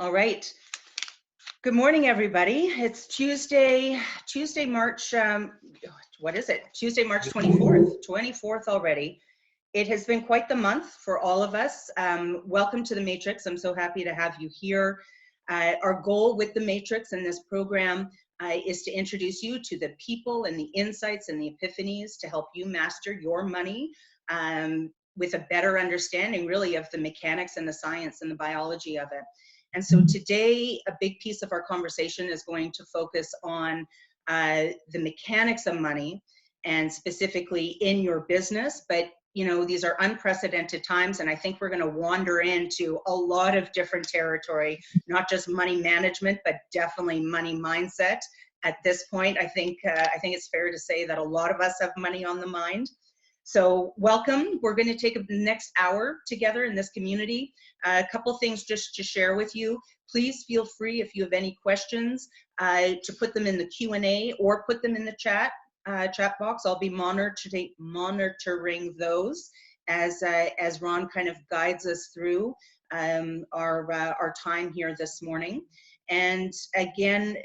All right. Good morning, everybody. It's Tuesday, March, what is it? Tuesday, March 24th already. It has been quite the month for all of us. Welcome to the Matrix. I'm so happy to have you here. Our goal with the Matrix and this program is to introduce you to the people and the insights and the epiphanies to help you master your money with a better understanding, really, of the mechanics and the science and the biology of it. And so today, a big piece of our conversation is going to focus on the mechanics of money, and specifically in your business. But you know, these are unprecedented times, and I think we're going to wander into a lot of different territory, not just money management, but definitely money mindset. At this point, I think it's fair to say that a lot of us have money on the mind. So welcome. We're going to take the next hour together in this community. A couple things just to share with you. Please feel free, if you have any questions, to put them in the Q&A or put them in the chat box. I'll be monitoring those as Ron kind of guides us through our time here this morning. And again,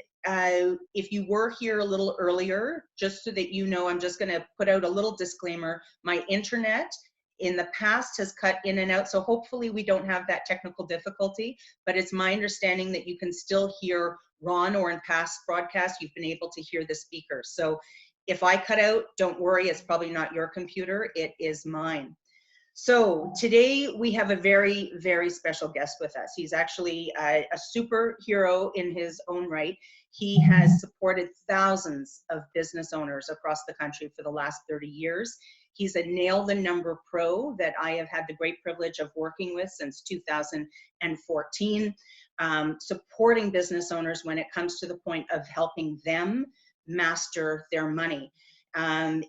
if you were here a little earlier, just so that you know, I'm just going to put out a little disclaimer. My internet in the past has cut in and out, so hopefully we don't have that technical difficulty, but it's my understanding that you can still hear Ron, or in past broadcasts, you've been able to hear the speakers. So if I cut out, don't worry, it's probably not your computer, it is mine. So today we have a very, very special guest with us. He's actually a superhero in his own right. He has supported thousands of business owners across the country for the last 30 years. He's a nail the number pro that I have had the great privilege of working with since 2014, supporting business owners when it comes to the point of helping them master their money.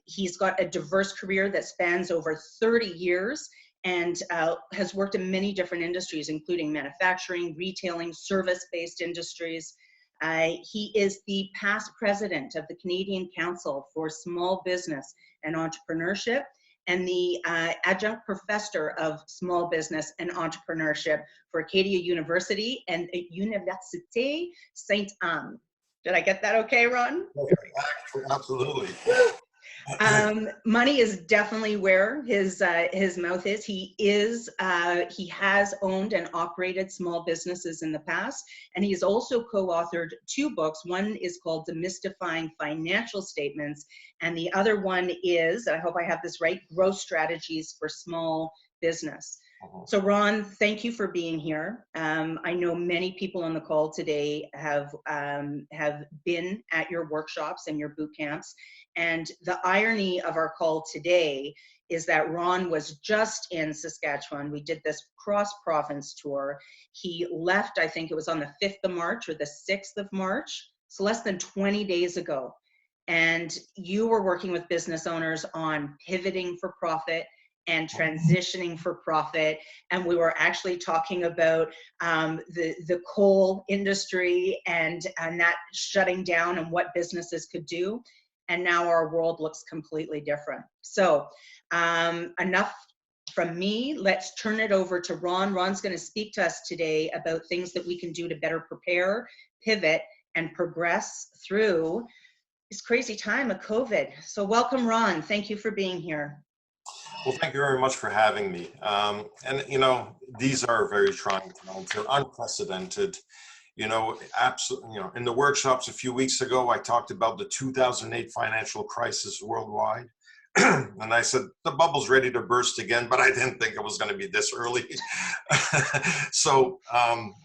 He's got a diverse career that spans over 30 years and has worked in many different industries, including manufacturing, retailing, service-based industries. He is the past president of the Canadian Council for Small Business and Entrepreneurship, and the adjunct professor of small business and entrepreneurship for Acadia University and Université Sainte-Anne. Did I get that okay, Ron? Absolutely. Money is definitely where his mouth is. He has owned and operated small businesses in the past, and he's also co-authored 2 books. One is called Demystifying Financial Statements, and the other one is, I hope I have this right, Growth Strategies for Small Business. So Ron, thank you for being here. I know many people on the call today have been at your workshops and your boot camps. And the irony of our call today is that Ron was just in Saskatchewan. We did this cross-province tour. He left, I think it was on the 5th of March or the 6th of March, so less than 20 days ago. And you were working with business owners on pivoting for profit and transitioning for profit. And we were actually talking about the coal industry and that shutting down and what businesses could do. And now our world looks completely different. So enough from me. Let's turn it over to Ron. Ron's going to speak to us today about things that we can do to better prepare, pivot, and progress through this crazy time of COVID. So welcome, Ron. Thank you for being here. Well, thank you very much for having me. And, you know, these are very trying times. They're unprecedented. You know, absolutely. You know, in the workshops a few weeks ago, I talked about the 2008 financial crisis worldwide. And I said, the bubble's ready to burst again, but I didn't think it was going to be this early. So,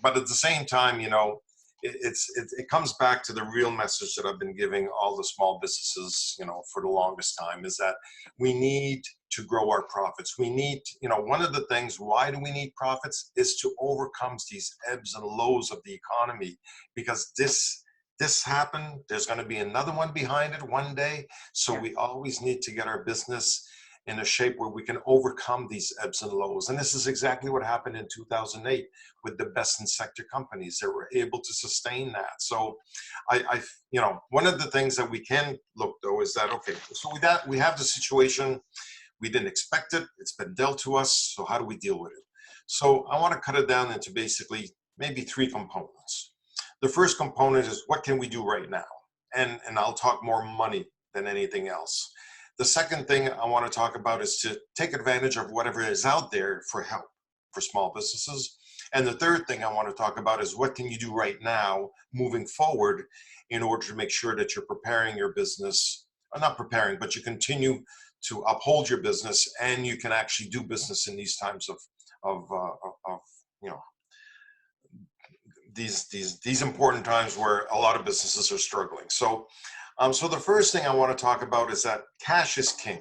but at the same time, you know, it comes back to the real message that I've been giving all the small businesses, you know, for the longest time, is that we need to grow our profits. We need, you know, one of the things, why do we need profits, is to overcome these ebbs and lows of the economy, because this happened, there's going to be another one behind it one day. So we always need to get our business in a shape where we can overcome these ebbs and lows. And this is exactly what happened in 2008 with the best in sector companies that were able to sustain that. So you know, one of the things that we can look though is that, okay, so we have the situation, we didn't expect it, it's been dealt to us, so how do we deal with it? So I want to cut it down into basically maybe three components. The first component is what can we do right now? And I'll talk more money than anything else. The second thing I want to talk about is to take advantage of whatever is out there for help for small businesses. And the third thing I want to talk about is what can you do right now moving forward in order to make sure that you're preparing your business, or not preparing, but you continue to uphold your business and you can actually do business in these times of you know, these important times where a lot of businesses are struggling. So, so the first thing I want to talk about is that cash is king.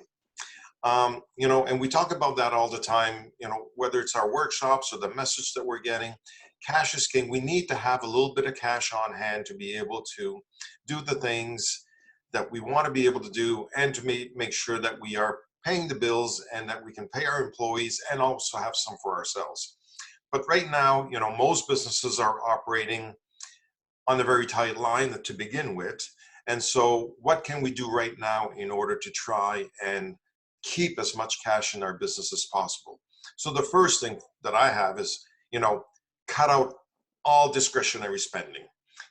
You know, and we talk about that all the time, you know, whether it's our workshops or the message that we're getting, cash is king. We need to have a little bit of cash on hand to be able to do the things that we want to be able to do and to make sure that we are paying the bills and that we can pay our employees and also have some for ourselves. But right now, you know, most businesses are operating on a very tight line to begin with. And so what can we do right now in order to try and keep as much cash in our business as possible? So the first thing that I have is, you know, cut out all discretionary spending.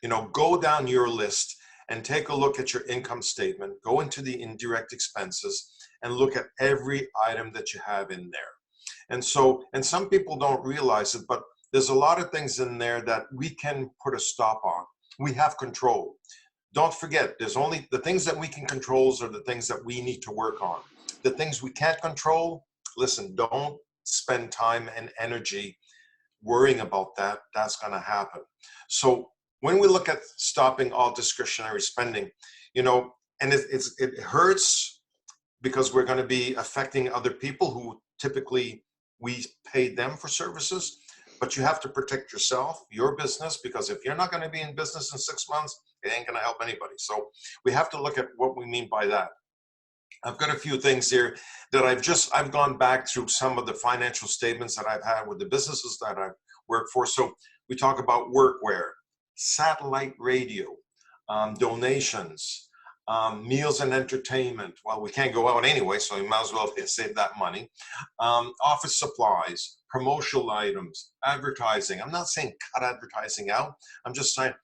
You know, go down your list and take a look at your income statement, go into the indirect expenses and look at every item that you have in there. And so, and some people don't realize it, but there's a lot of things in there that we can put a stop on. We have control. Don't forget, there's only the things that we can control are the things that we need to work on. The things we can't control, listen, don't spend time and energy worrying about that. That's going to happen. So when we look at stopping all discretionary spending, you know, and it hurts because we're going to be affecting other people who typically we pay them for services, but you have to protect yourself, your business, because if you're not going to be in business in 6 months, it ain't going to help anybody. So we have to look at what we mean by that. I've got a few things here that I've gone back through some of the financial statements that I've had with the businesses that I've worked for. So we talk about workwear, satellite radio, donations, meals and entertainment. Well, we can't go out anyway, so you might as well save that money. Office supplies, promotional items, advertising. I'm not saying cut advertising out. I'm just saying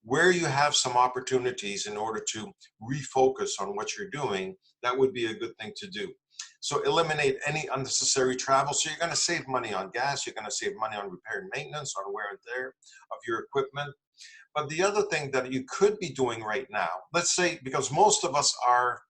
where you have some opportunities in order to refocus on what you're doing, that would be a good thing to do. So eliminate any unnecessary travel. So you're going to save money on gas. You're going to save money on repair and maintenance, on wear and tear of your equipment. But the other thing that you could be doing right now, let's say, because most of us are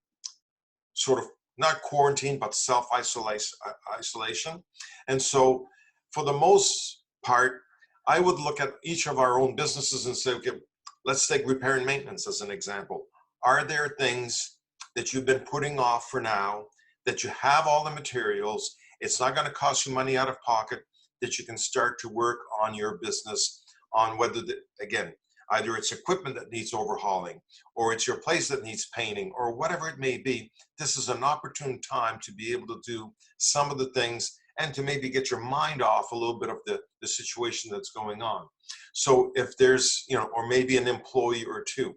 sort of not quarantined, but self-isolation. And so for the most part, I would look at each of our own businesses and say, okay, let's take repair and maintenance as an example. Are there things that you've been putting off for now, that you have all the materials, it's not going to cost you money out of pocket, that you can start to work on your business on whether, again, either it's equipment that needs overhauling, or it's your place that needs painting, or whatever it may be. This is an opportune time to be able to do some of the things and to maybe get your mind off a little bit of the situation that's going on. So if there's, you know, or maybe an employee or two.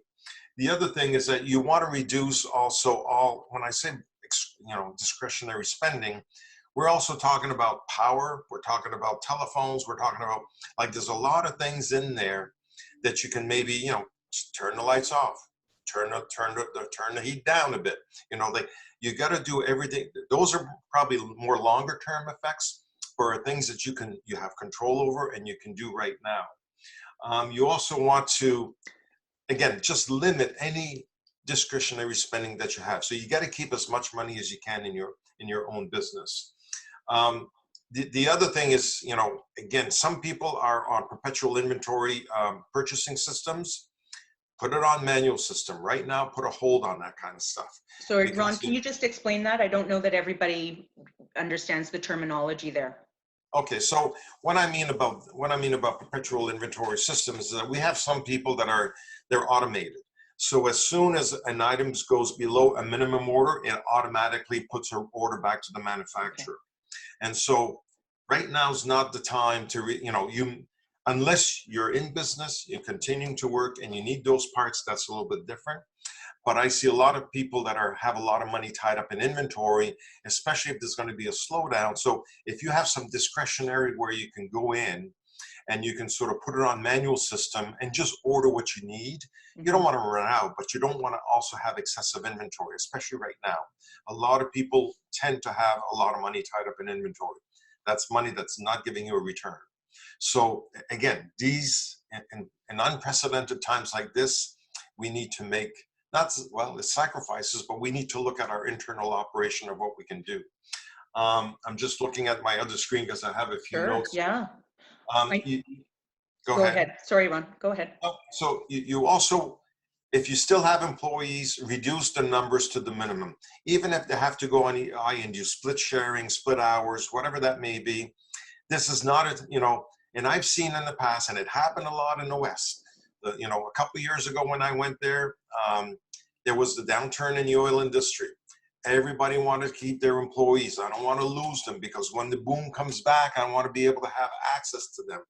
The other thing is that you want to reduce also all, when I say, you know, discretionary spending, we're also talking about power, we're talking about telephones, we're talking about, like, there's a lot of things in there that you can maybe, you know, turn the lights off, turn the heat down a bit. You know, you got to do everything. Those are probably more longer term effects for things that you have control over and you can do right now. You also want to, again, just limit any discretionary spending that you have. So you got to keep as much money as you can in your own business. The other thing is, you know, again, some people are on perpetual inventory purchasing systems. Put it on manual system right now. Put a hold on that kind of stuff. Sorry, Ron, can you just explain that? I don't know that everybody understands the terminology there. Okay, so what I mean about perpetual inventory systems is that we have some people that they're automated. So as soon as an item goes below a minimum order, it automatically puts her order back to the manufacturer. Okay. And so right now is not the time to, unless you're in business, you're continuing to work and you need those parts, that's a little bit different. But I see a lot of people that have a lot of money tied up in inventory, especially if there's going to be a slowdown. So if you have some discretionary where you can go in and you can sort of put it on manual system and just order what you need. You don't Mhm. want to run out, but you don't want to also have excessive inventory, especially right now. A lot of people tend to have a lot of money tied up in inventory. That's money that's not giving you a return. So again, these in unprecedented times like this, we need to make not well, it's sacrifices, but we need to look at our internal operation of what we can do. I'm just looking at my other screen because I have a few Sure. notes. Yeah. I, You, go go ahead. ahead. Sorry, Ron. Go ahead. So you also, if you still have employees, reduce the numbers to the minimum. Even if they have to go on EI and do split sharing, split hours, whatever that may be. This is not and I've seen in the past, and it happened a lot in the West. A couple of years ago when I went there, there was the downturn in the oil industry. Everybody wanted to keep their employees. I don't want to lose them because when the boom comes back, I want to be able to have access to them.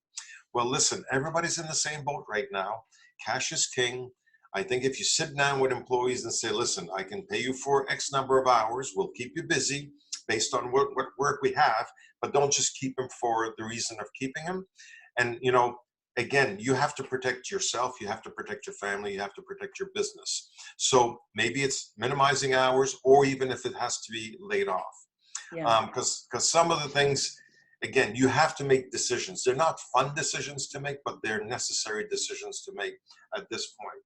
Well, listen, everybody's in the same boat right now. Cash is king. I think if you sit down with employees and say, listen, I can pay you for X number of hours, we'll keep you busy based on what work we have, but don't just keep them for the reason of keeping them. And, again, you have to protect yourself, you have to protect your family, you have to protect your business. So maybe it's minimizing hours, or even if it has to be laid off. Yeah. Because some of the things, again, you have to make decisions. They're not fun decisions to make, but they're necessary decisions to make at this point.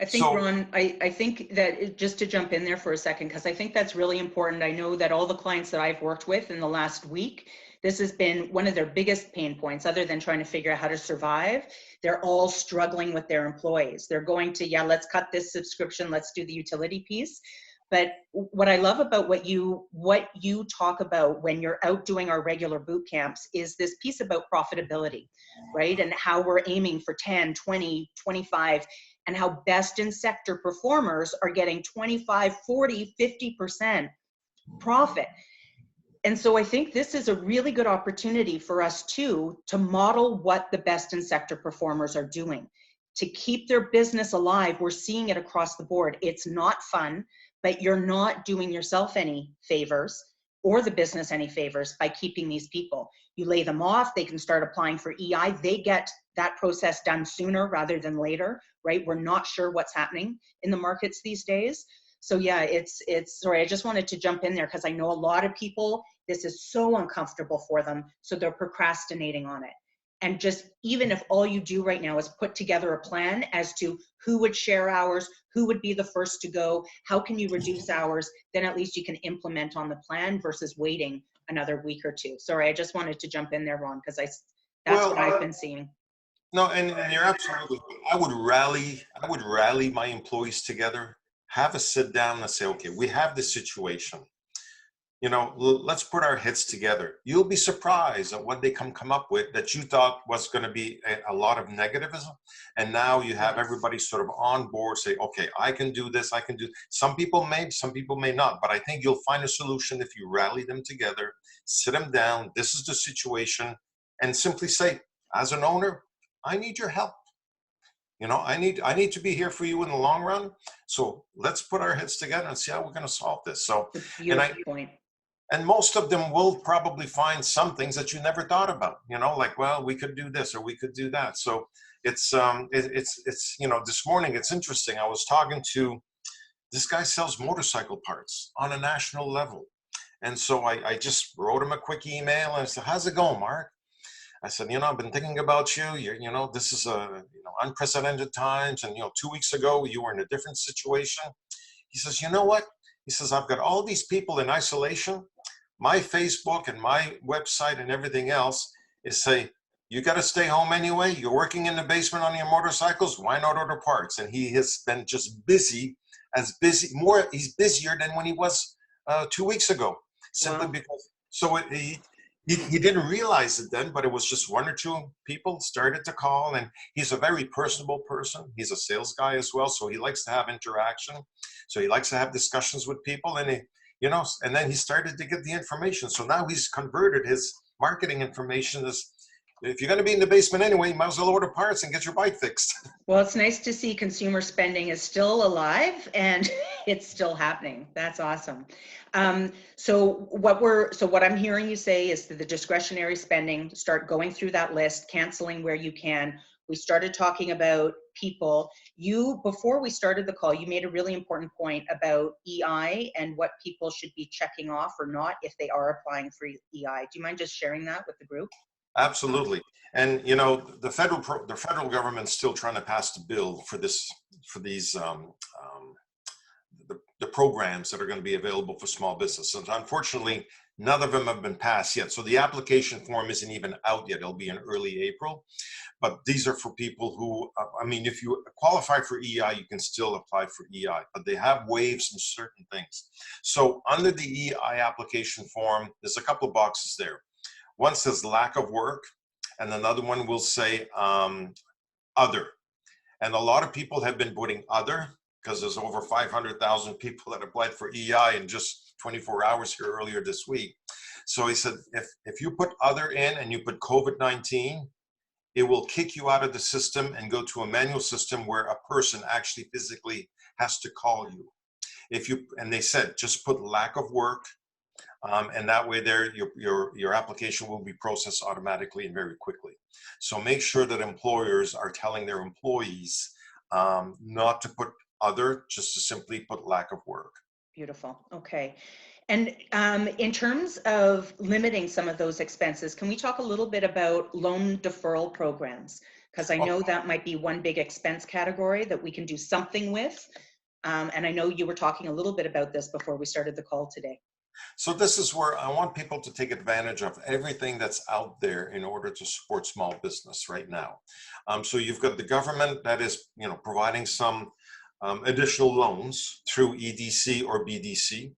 I think, So, Ron, I think that just to jump in there for a second, because I think that's really important. I know that all the clients that I've worked with in the last week, this has been one of their biggest pain points, other than trying to figure out how to survive. They're all struggling with their employees. They're going to, yeah, let's cut this subscription, let's do the utility piece. But what I love about what you talk about when you're out doing our regular boot camps is this piece about profitability, right? And how we're aiming for 10, 20, 25, and how best in sector performers are getting 25, 40, 50% profit. And so I think this is a really good opportunity for us too, to model what the best in sector performers are doing to keep their business alive. We're seeing it across the board. It's not fun, but you're not doing yourself any favors or the business any favors by keeping these people. You lay them off, they can start applying for EI. They get that process done sooner rather than later, right? We're not sure what's happening in the markets these days. So yeah, it's sorry, I just wanted to jump in there because I know a lot of people, this is so uncomfortable for them, so they're procrastinating on it. And just even if all you do right now is put together a plan as to who would share hours, who would be the first to go, how can you reduce hours, then at least you can implement on the plan versus waiting another week or two. Sorry, I just wanted to jump in there, Ron, because that's what I've been seeing. no, and you're absolutely. I would rally my employees together, have a sit down and say, okay, we have this situation. Let's put our heads together. You'll be surprised at what they come up with that you thought was going to be a lot of negativism. And now you have everybody sort of on board, say, okay, I can do this, I can do. Some people may not, but I think you'll find a solution if you rally them together, sit them down. This is the situation, and simply say, as an owner, I need your help. I need to be here for you in the long run. So let's put our heads together and see how we're going to solve this. So, It's a and beautiful point. and most of them will probably find some things that you never thought about, like, well, we could do this or we could do that. So it's this morning, it's interesting. I was talking to this guy, sells motorcycle parts on a national level. And so I just wrote him a quick email and I said, how's it going, Mark? I said, I've been thinking about you. This is unprecedented times. And, 2 weeks ago, you were in a different situation. He says, you know what? He says, I've got all these people in isolation. My Facebook and my website and everything else is say, you got to stay home anyway. You're working in the basement on your motorcycles. Why not order parts? And he has been just busy, he's busier than when he was 2 weeks ago, simply Wow. because, so he didn't realize it then, but it was just one or two people started to call, and he's a very personable person. He's a sales guy as well, so he likes to have interaction. So he likes to have discussions with people, and and then he started to get the information. So now he's converted his marketing information as, if you're going to be in the basement anyway, you might as well order parts and get your bike fixed. Well, it's nice to see consumer spending is still alive and it's still happening. That's awesome. So what I'm hearing you say is that the discretionary spending, start going through that list, canceling where you can. We started talking about people. Before we started the call, you made a really important point about EI and what people should be checking off or not if they are applying for EI. Do you mind just sharing that with the group? Absolutely. And you know, the federal government's still trying to pass the bill for these the programs that are going to be available for small businesses. Unfortunately, none of them have been passed yet. So the application form isn't even out yet. It'll be in early April. But these are for people who, I mean, if you qualify for EI, you can still apply for EI, but they have waived some certain things. So under the EI application form, there's a couple of boxes there. One says lack of work, and another one will say other. And a lot of people have been putting other, because there's over 500,000 people that applied for EI in just 24 hours here earlier this week. So he said, if you put other in and you put COVID-19, it will kick you out of the system and go to a manual system where a person actually physically has to call you. And they said, just put lack of work, and that way there, your application will be processed automatically and very quickly. So make sure that employers are telling their employees not to put other, just to simply put lack of work. Beautiful. Okay. And in terms of limiting some of those expenses, can we talk a little bit about loan deferral programs? Because I know that might be one big expense category that we can do something with. And I know you were talking a little bit about this before we started the call today. So this is where I want people to take advantage of everything that's out there in order to support small business right now. So you've got the government that is, you know, providing some additional loans through EDC or BDC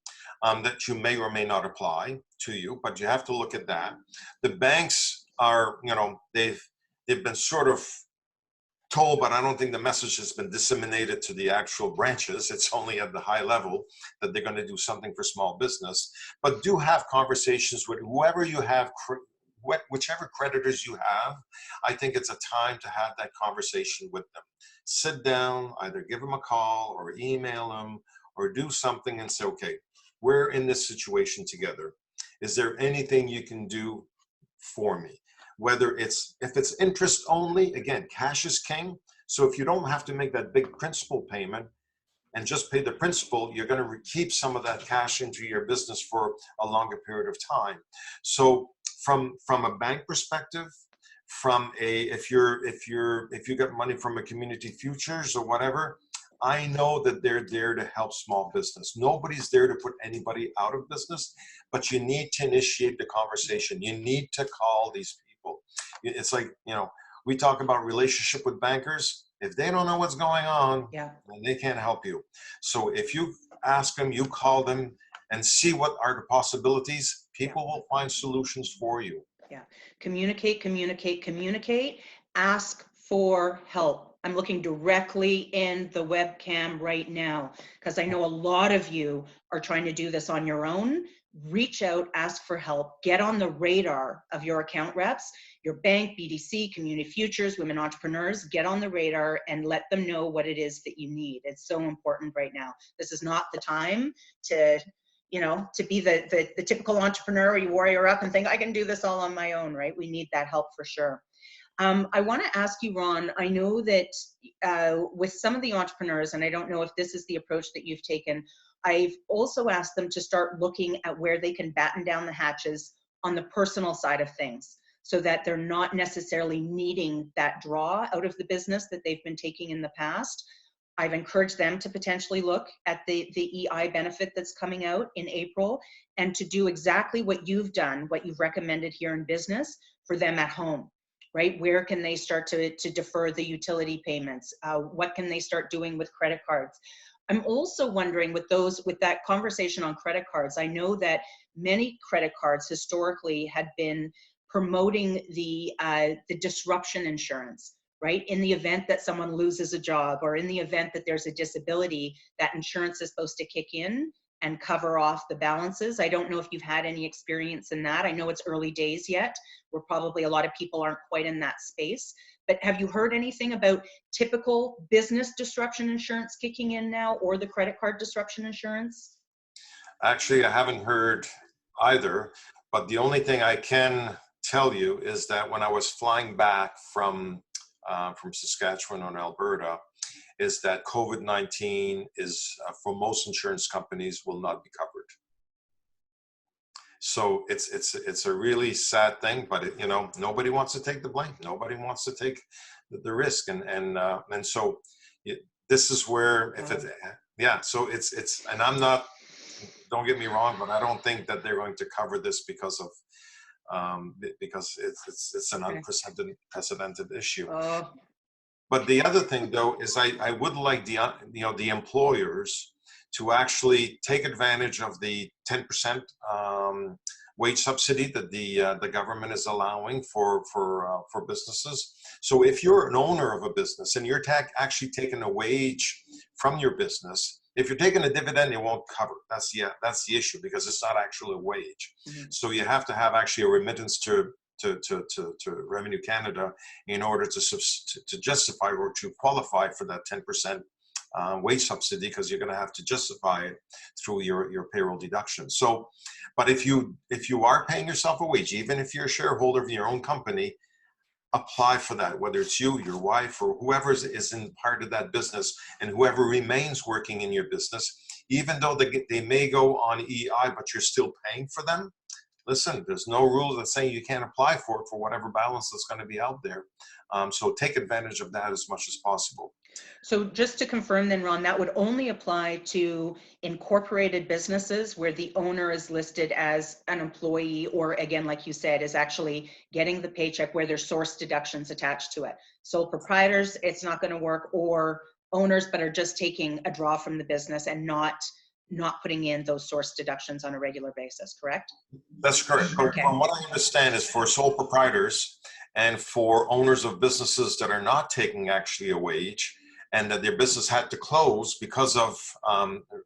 that you may or may not apply to you, but you have to look at that. The banks are, you know, they've been sort of told, but I don't think the message has been disseminated to the actual branches. It's only at the high level that they're going to do something for small business. But do have conversations with whoever you have, whichever creditors you have. I think it's a time to have that conversation with them. Sit down, either give them a call or email them or do something and say, okay, we're in this situation together. Is there anything you can do for me? Whether if it's interest only, again, cash is king. So if you don't have to make that big principal payment and just pay the principal, you're going to keep some of that cash into your business for a longer period of time. So from a bank perspective, from if you got money from a community futures or whatever, I know that they're there to help small business. Nobody's there to put anybody out of business, but you need to initiate the conversation. You need to call these people. It's like, you know, we talk about relationship with bankers. If they don't know what's going on, Yeah, then they can't help you. So if you ask them, you call them and see what are the possibilities, people will find solutions for you. yeah. Communicate, communicate, communicate. Ask for help. I'm looking directly in the webcam right now because I know a lot of you are trying to do this on your own. Reach out, ask for help, get on the radar of your account reps, your bank, BDC, community futures, women entrepreneurs, get on the radar and let them know what it is that you need. It's so important right now. This is not the time to, you know, to be the typical entrepreneur, you warrior up and think, I can do this all on my own, right? We need that help for sure. I want to ask you, Ron, I know that with some of the entrepreneurs, and I don't know if this is the approach that you've taken, I've also asked them to start looking at where they can batten down the hatches on the personal side of things so that they're not necessarily needing that draw out of the business that they've been taking in the past. I've encouraged them to potentially look at the EI benefit that's coming out in April and to do exactly what you've done, what you've recommended here in business for them at home. Right? Where can they start to defer the utility payments? What can they start doing with credit cards? I'm also wondering with that conversation on credit cards, I know that many credit cards historically had been promoting the disruption insurance, right? In the event that someone loses a job or in the event that there's a disability, that insurance is supposed to kick in and cover off the balances. I don't know if you've had any experience in that. I know it's early days yet, where probably a lot of people aren't quite in that space. But have you heard anything about typical business disruption insurance kicking in now, or the credit card disruption insurance? Actually, I haven't heard either, but the only thing I can tell you is that when I was flying back from Saskatchewan or Alberta, is that COVID-19 is for most insurance companies will not be covered. So it's a really sad thing, but you know, nobody wants to take the blame. Nobody wants to take the risk, and so this is where if it, yeah. So it's and I'm not. Don't get me wrong, but I don't think that they're going to cover this because it's an unprecedented issue. Oh, But the other thing, though, is I would like the employers to actually take advantage of the 10% wage subsidy that the government is allowing for businesses. So if you're an owner of a business and you're actually taking a wage from your business, if you're taking a dividend, it won't cover. That's the issue, because it's not actually a wage. Mm-hmm. So you have to have actually a remittance to Revenue Canada in order to justify or to qualify for that 10% wage subsidy, because you're going to have to justify it through your payroll deduction. So, but if you are paying yourself a wage, even if you're a shareholder of your own company, apply for that, whether it's you, your wife, or whoever is in part of that business, and whoever remains working in your business, even though they may go on EI, but you're still paying for them. Listen, there's no rule that saying you can't apply for it for whatever balance that's going to be out there. So take advantage of that as much as possible. So just to confirm then, Ron, that would only apply to incorporated businesses where the owner is listed as an employee, or again, like you said, is actually getting the paycheck, where there's source deductions attached to it. Sole proprietors, it's not going to work, or owners but are just taking a draw from the business and not putting in those source deductions on a regular basis, correct? That's correct. Okay. From what I understand is for sole proprietors and for owners of businesses that are not taking actually a wage, and that their business had to close because of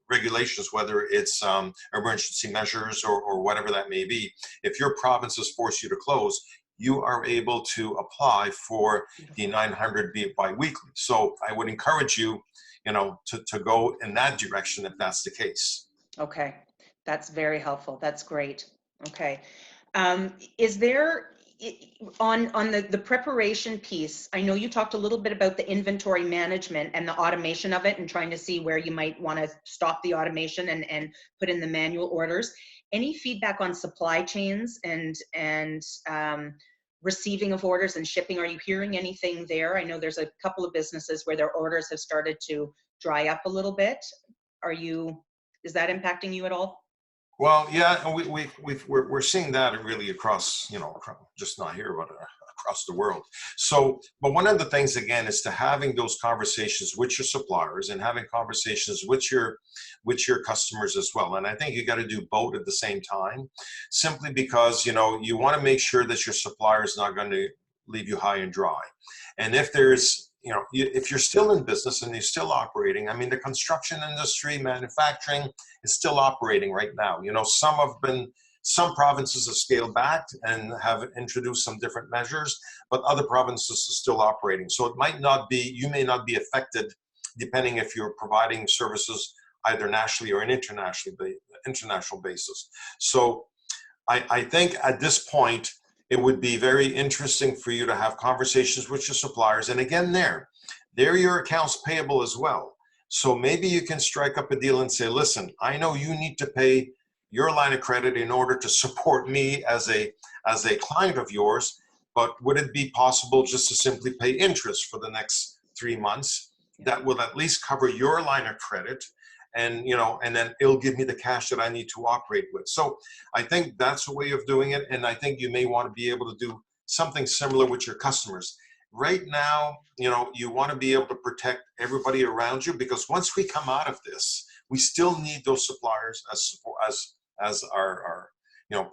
regulations, whether it's emergency measures or whatever that may be. If your province has forced you to close, you are able to apply for the 900 biweekly. So I would encourage you, to go in that direction if that's the case. Okay, that's very helpful. That's great. Okay, is there on the preparation piece? I know you talked a little bit about the inventory management and the automation of it, and trying to see where you might want to stop the automation and put in the manual orders. Any feedback on supply chains and receiving of orders and shipping? Are you hearing anything there? I know there's a couple of businesses where their orders have started to dry up a little bit. Is that impacting you at all? Well, yeah, we're seeing that really across, just not here, but across the world. So, but one of the things again is to having those conversations with your suppliers and having conversations with your customers as well. And I think you got to do both at the same time, simply because you want to make sure that your supplier is not going to leave you high and dry. And if there's if you're still in business and you're still operating, I mean, the construction industry, manufacturing is still operating right now. Some provinces have scaled back and have introduced some different measures, but other provinces are still operating. So you may not be affected, depending if you're providing services either nationally or an international basis. So I think at this point, it would be very interesting for you to have conversations with your suppliers. And again, they're your accounts payable as well. So maybe you can strike up a deal and say, listen, I know you need to pay your line of credit in order to support me as a client of yours, but would it be possible just to simply pay interest for the next 3 months? That will at least cover your line of credit. And then it'll give me the cash that I need to operate with. So I think that's a way of doing it. And I think you may want to be able to do something similar with your customers. Right now, you want to be able to protect everybody around you, because once we come out of this, we still need those suppliers as our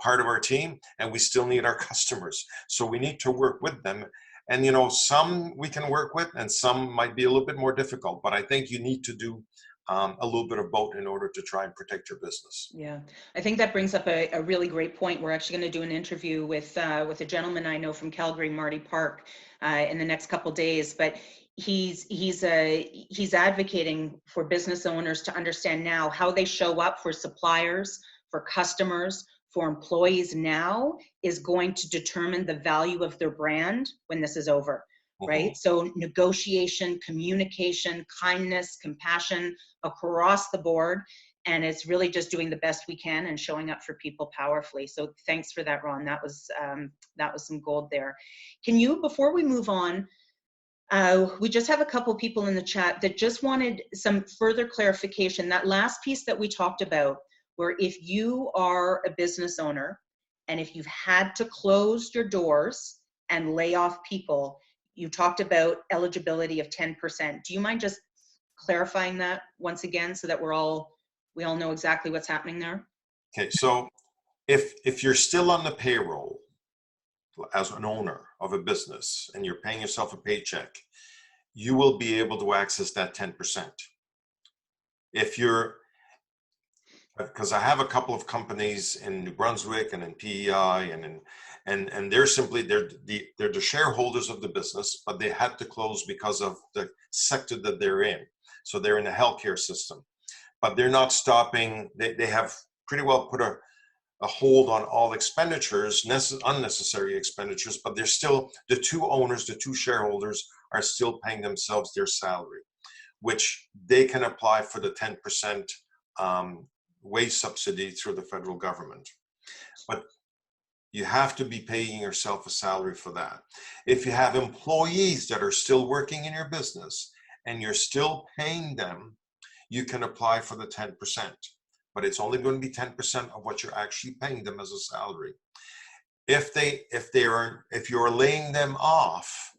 part of our team, and we still need our customers. So we need to work with them. And some we can work with, and some might be a little bit more difficult. But I think you need to do a little bit of both in order to try and protect your business. Yeah, I think that brings up a really great point. We're actually going to do an interview with a gentleman I know from Calgary, Marty Park, in the next couple days. But he's advocating for business owners to understand now how they show up for suppliers, for customers, for employees now is going to determine the value of their brand when this is over. Right? So negotiation, communication, kindness, compassion across the board. And it's really just doing the best we can and showing up for people powerfully. So thanks for that, Ron. That was some gold there. Can you, before we move on, we just have a couple people in the chat that just wanted some further clarification. That last piece that we talked about, where if you are a business owner and if you've had to close your doors and lay off people, you talked about eligibility of 10%. Do you mind just clarifying that once again so that we all know exactly what's happening there? Okay, so if you're still on the payroll as an owner of a business and you're paying yourself a paycheck, you will be able to access that 10%. If you're, because I have a couple of companies in New Brunswick and in PEI and they're simply they're the shareholders of the business, but they had to close because of the sector that they're in. So they're in the healthcare system, but they're not stopping. They have pretty well put a hold on all expenditures, unnecessary expenditures, but they're still, the two owners, the two shareholders are still paying themselves their salary, which they can apply for the 10% wage subsidy through the federal government. But you have to be paying yourself a salary for that. If you have employees that are still working in your business and you're still paying them, you can apply for the 10%. But it's only going to be 10% of what you're actually paying them as a salary. If you're laying them off,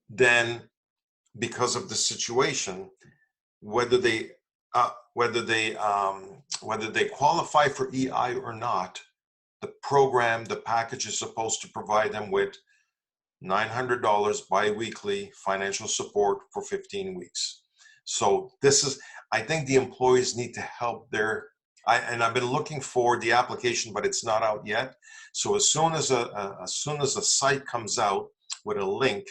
then because of the situation, whether they qualify for EI or not, the program, the package is supposed to provide them with $900 biweekly financial support for 15 weeks. So this is, I think the employees need to help and I've been looking for the application, but it's not out yet. So as soon as the site comes out with a link,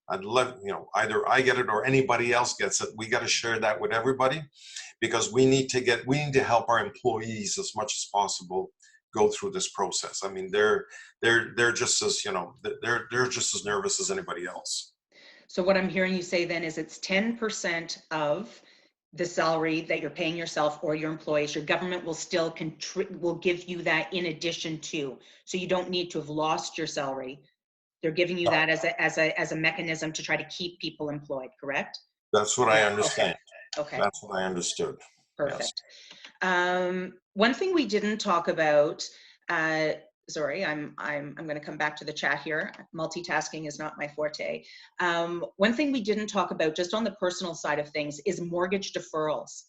I'd love, either I get it or anybody else gets it. We got to share that with everybody because we need to help our employees as much as possible go through this process. I mean, they're just as, they're just as nervous as anybody else. So what I'm hearing you say then is it's 10% of the salary that you're paying yourself or your employees. Your government will still will give you that in addition to, so you don't need to have lost your salary. They're giving you that as a mechanism to try to keep people employed, correct? That's what I understand. Okay. That's what I understood. Perfect. Yes. One thing we didn't talk about, sorry, I'm going to come back to the chat here. Multitasking is not my forte. One thing we didn't talk about just on the personal side of things is mortgage deferrals,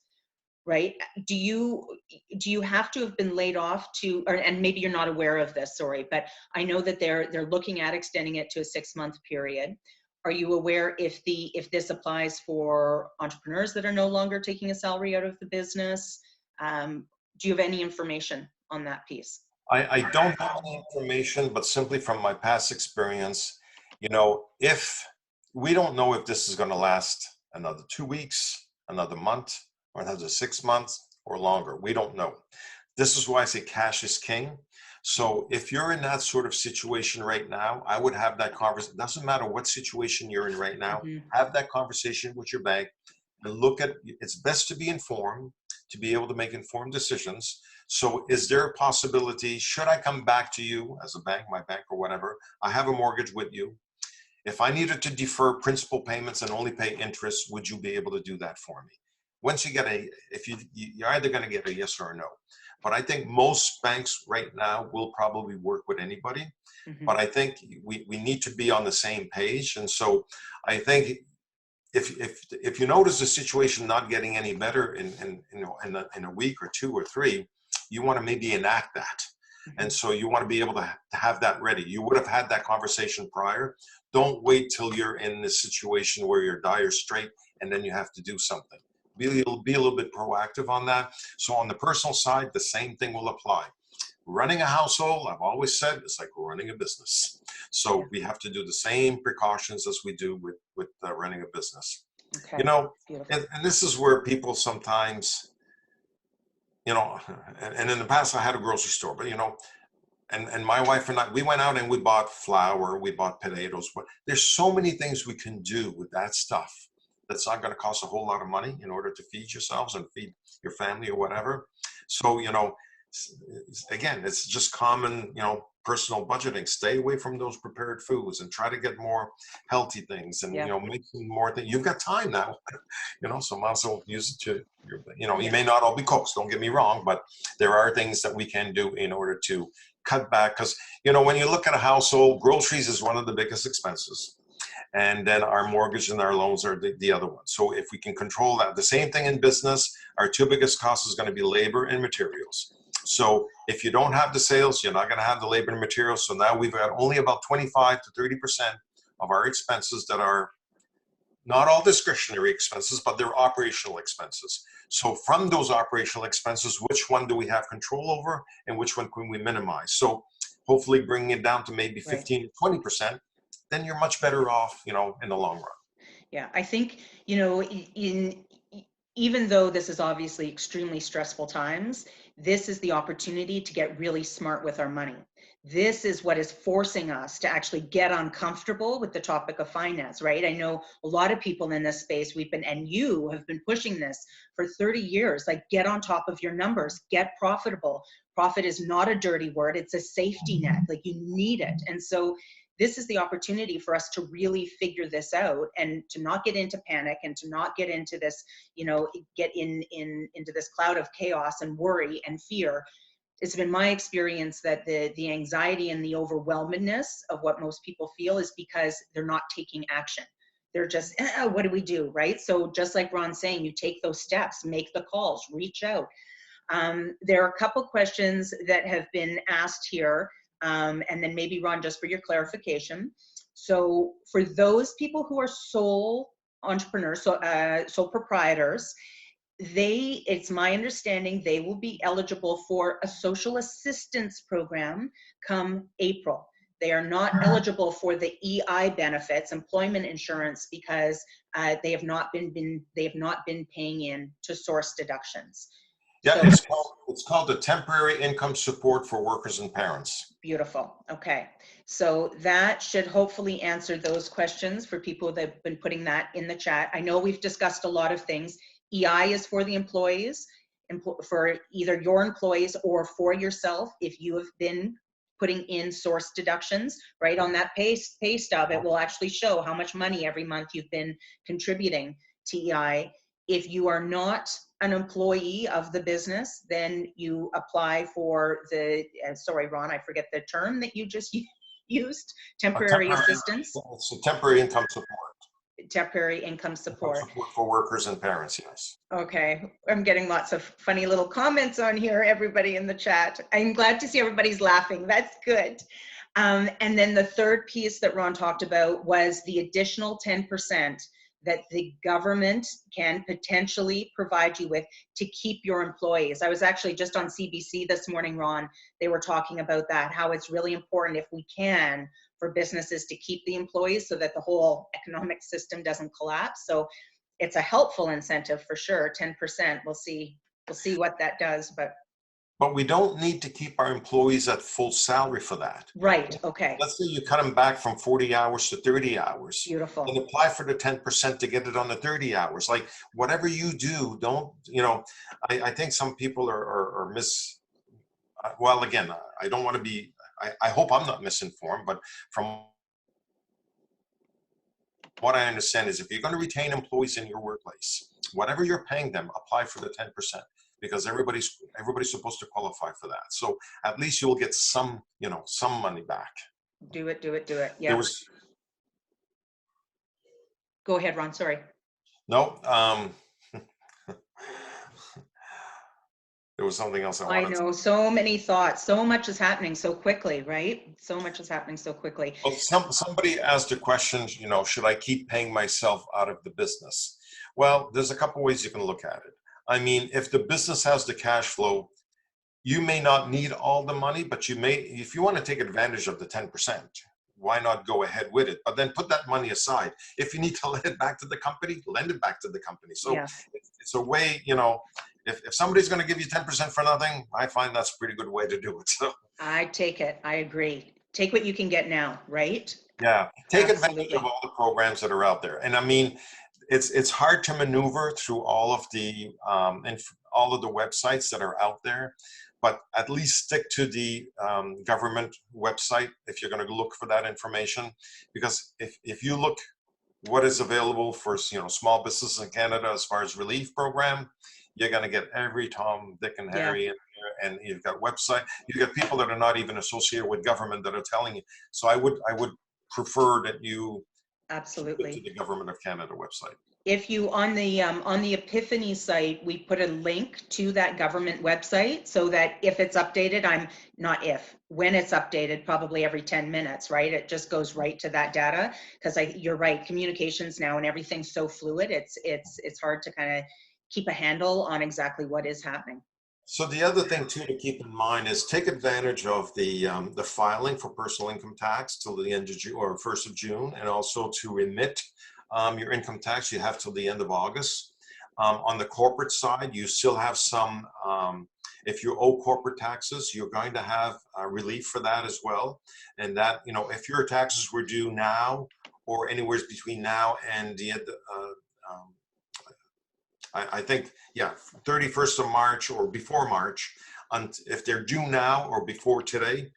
right? Do you have to have been laid off and maybe you're not aware of this, sorry, but I know that they're looking at extending it to a 6-month period. Are you aware if this applies for entrepreneurs that are no longer taking a salary out of the business? Do you have any information on that piece? I don't have any information, but simply from my past experience, if we don't know if this is going to last another 2 weeks, another month, or another 6 months or longer, we don't know. This is why I say cash is king. So if you're in that sort of situation right now, I would have that conversation. It doesn't matter what situation you're in right now, have that conversation with your bank and look at, it's best to be informed, to be able to make informed decisions. So is there a possibility, should I come back to you as a bank, my bank or whatever, I have a mortgage with you. If I needed to defer principal payments and only pay interest, would you be able to do that for me? Once you get you're either going to get a yes or a no. But I think most banks right now will probably work with anybody. But I think we need to be on the same page. And so I think if you notice the situation not getting any better in a week or 2 or 3, you want to maybe enact that. And so you want to be able to have that ready. You would have had that conversation prior. Don't wait till you're in this situation where you're dire straight and then you have to do something. be a little bit proactive on that. So on the personal side, the same thing will apply. Running a household, I've always said, it's like running a business. Yeah. So we have to do the same precautions as we do with running a business. Okay. You know, Beautiful. and this is where people sometimes, and in the past I had a grocery store, but and my wife and I, we went out and we bought flour, we bought potatoes, but there's so many things we can do with that stuff that's not going to cost a whole lot of money in order to feed yourselves and feed your family or whatever. So, again, it's just common, personal budgeting. Stay away from those prepared foods and try to get more healthy things and, Yeah. make some more things. You've got time now, so might as well use it to, Yeah. you may not all be cooks, don't get me wrong, but there are things that we can do in order to cut back. Because, when you look at a household, groceries is one of the biggest expenses. And then our mortgage and our loans are the other one. So if we can control that, the same thing in business, our two biggest costs is going to be labor and materials. So if you don't have the sales, you're not going to have the labor and materials. So now we've got only about 25 to 30% of our expenses that are not all discretionary expenses, but they're operational expenses. So from those operational expenses, which one do we have control over and which one can we minimize? So hopefully bringing it down to maybe 15 to 20%, then you're much better off, in the long run. Yeah, I think, even though this is obviously extremely stressful times, this is the opportunity to get really smart with our money. This is what is forcing us to actually get uncomfortable with the topic of finance, right? I know a lot of people in this space, and you have been pushing this for 30 years, like get on top of your numbers, get profitable. Profit is not a dirty word, it's a safety net, like you need it. And so this is the opportunity for us to really figure this out and to not get into panic and to not get into this, get into this cloud of chaos and worry and fear. It's been my experience that the anxiety and the overwhelmedness of what most people feel is because they're not taking action. They're just, what do we do, right? So just like Ron's saying, you take those steps, make the calls, reach out. There are a couple questions that have been asked here. And then maybe Ron, just for your clarification. So for those people who are sole entrepreneurs, sole proprietors, it's my understanding they will be eligible for a social assistance program come April. They are not eligible for the EI benefits, employment insurance, because they have not been paying in to source deductions. Yeah, So, it's called the temporary income support for workers and parents. beautiful. Okay. So that should hopefully answer those questions for people that have been putting that in the chat. I know we've discussed a lot of things. EI is for the employees, for either your employees or for yourself. If you have been putting in source deductions, right on that pay stub, it will actually show how much money every month you've been contributing to EI. If you are not an employee of the business, then you apply for the, sorry, Ron, I forget the term that you just used, temporary assistance. It's a temporary income support. Temporary income support. Support for workers and parents, yes. Okay, I'm getting lots of funny little comments on here, everybody in the chat. I'm glad to see everybody's laughing. That's good. And then the third piece that Ron talked about was the additional 10% that the government can potentially provide you with to keep your employees. I was actually just on CBC this morning, Ron. They were talking about that, how it's really important if we can for businesses to keep the employees so that the whole economic system doesn't collapse. So it's a helpful incentive for sure, 10%. We'll see what that does, But we don't need to keep our employees at full salary for that. right, okay. Let's say you cut them back from 40 hours to 30 hours. Beautiful. And apply for the 10% to get it on the 30 hours. Like whatever you do, don't, I think some people are well, again, I don't want to be, I hope I'm not misinformed, but from what I understand is if you're going to retain employees in your workplace, whatever you're paying them, apply for the 10%. Because everybody's supposed to qualify for that. So at least you'll get some money back. Do it. Yeah. Go ahead, Ron, sorry. No, There was something else I I wanted to. know, so many thoughts, so much is happening so quickly, right? So much is happening so quickly. Well, somebody asked a question, should I keep paying myself out of the business? Well, there's a couple ways you can look at it. I mean, if the business has the cash flow, you may not need all the money, but you may, if you want to take advantage of the 10%, why not go ahead with it? But then put that money aside. If you need to lend it back to the company, lend it back to the company. So Yes, it's a way, if somebody's going to give you 10% for nothing, I find that's a pretty good way to do it. So I take it. I agree. Take what you can get now, right? yeah, take advantage of Absolutely. all the programs that are out there. And I mean, it's hard to maneuver through all of the all of the websites that are out there, but at least stick to the government website if you're going to look for that information. Because if you look what is available for small businesses in Canada as far as relief program, you're going to get every Tom, Dick, and Yeah, Harry in there, and you've got website. You've got people that are not even associated with government that are telling you. So I would prefer that you keep it to absolutely. the Government of Canada website. If you on the Epiphany site, we put a link to that government website so that if it's updated, I'm not if, when it's updated, probably every 10 minutes, right? It just goes right to that data because you're right, communications now and everything's so fluid. It's hard to kind of keep a handle on exactly what is happening. So the other thing too to keep in mind is take advantage of the filing for personal income tax till the end of June or 1st of June, and also to remit your income tax you have till the end of August. On the corporate side, you still have some. If you owe corporate taxes, you're going to have relief for that as well. And that if your taxes were due now or anywhere between now and the end. Um, I think, yeah, 31st of March or before March, if they're due now or before today,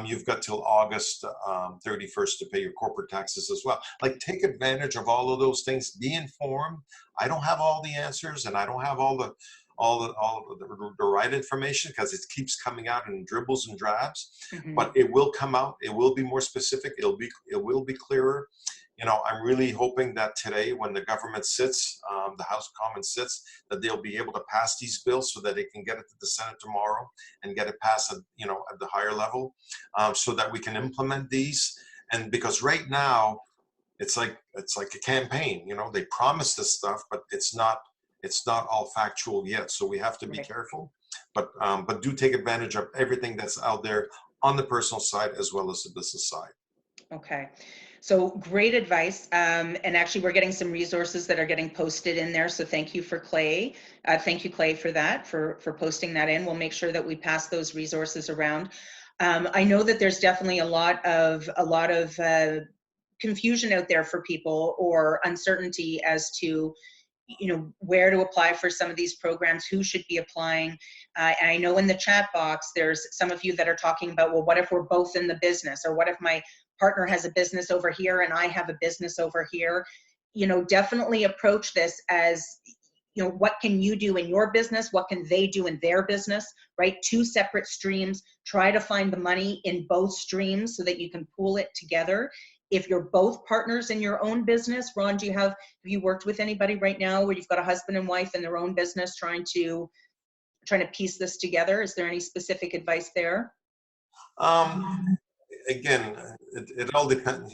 you've got till August 31st to pay your corporate taxes as well. Like, take advantage of all of those things. Be informed. I don't have all the answers, and I don't have all the right information because it keeps coming out in dribbles and drabs. Mhm. But it will come out. It will be more specific. It will be clearer. I'm really hoping that today, when the government sits, the House of Commons sits, that they'll be able to pass these bills so that they can get it to the Senate tomorrow and get it passed at the higher level, so that we can implement these. And because right now, it's like a campaign. They promise this stuff, but it's not all factual yet. So we have to be Right. careful, but do take advantage of everything that's out there on the personal side as well as the business side. Okay. So great advice. And actually, we're getting some resources that are getting posted in there. So thank you for Clay. Thank you, Clay, for that, for posting that in. We'll make sure that we pass those resources around. I know that there's definitely a lot of confusion out there for people or uncertainty as to where to apply for some of these programs, who should be applying. And I know in the chat box there's some of you that are talking about, well, what if we're both in the business, or what if my partner has a business over here and I have a business over here? Definitely approach this as, what can you do in your business, what can they do in their business, right? Two separate streams. Try to find the money in both streams so that you can pool it together. If you're both partners in your own business, Ron, have you worked with anybody right now where you've got a husband and wife in their own business trying to piece this together? Is there any specific advice there? Um, Again, it all depends.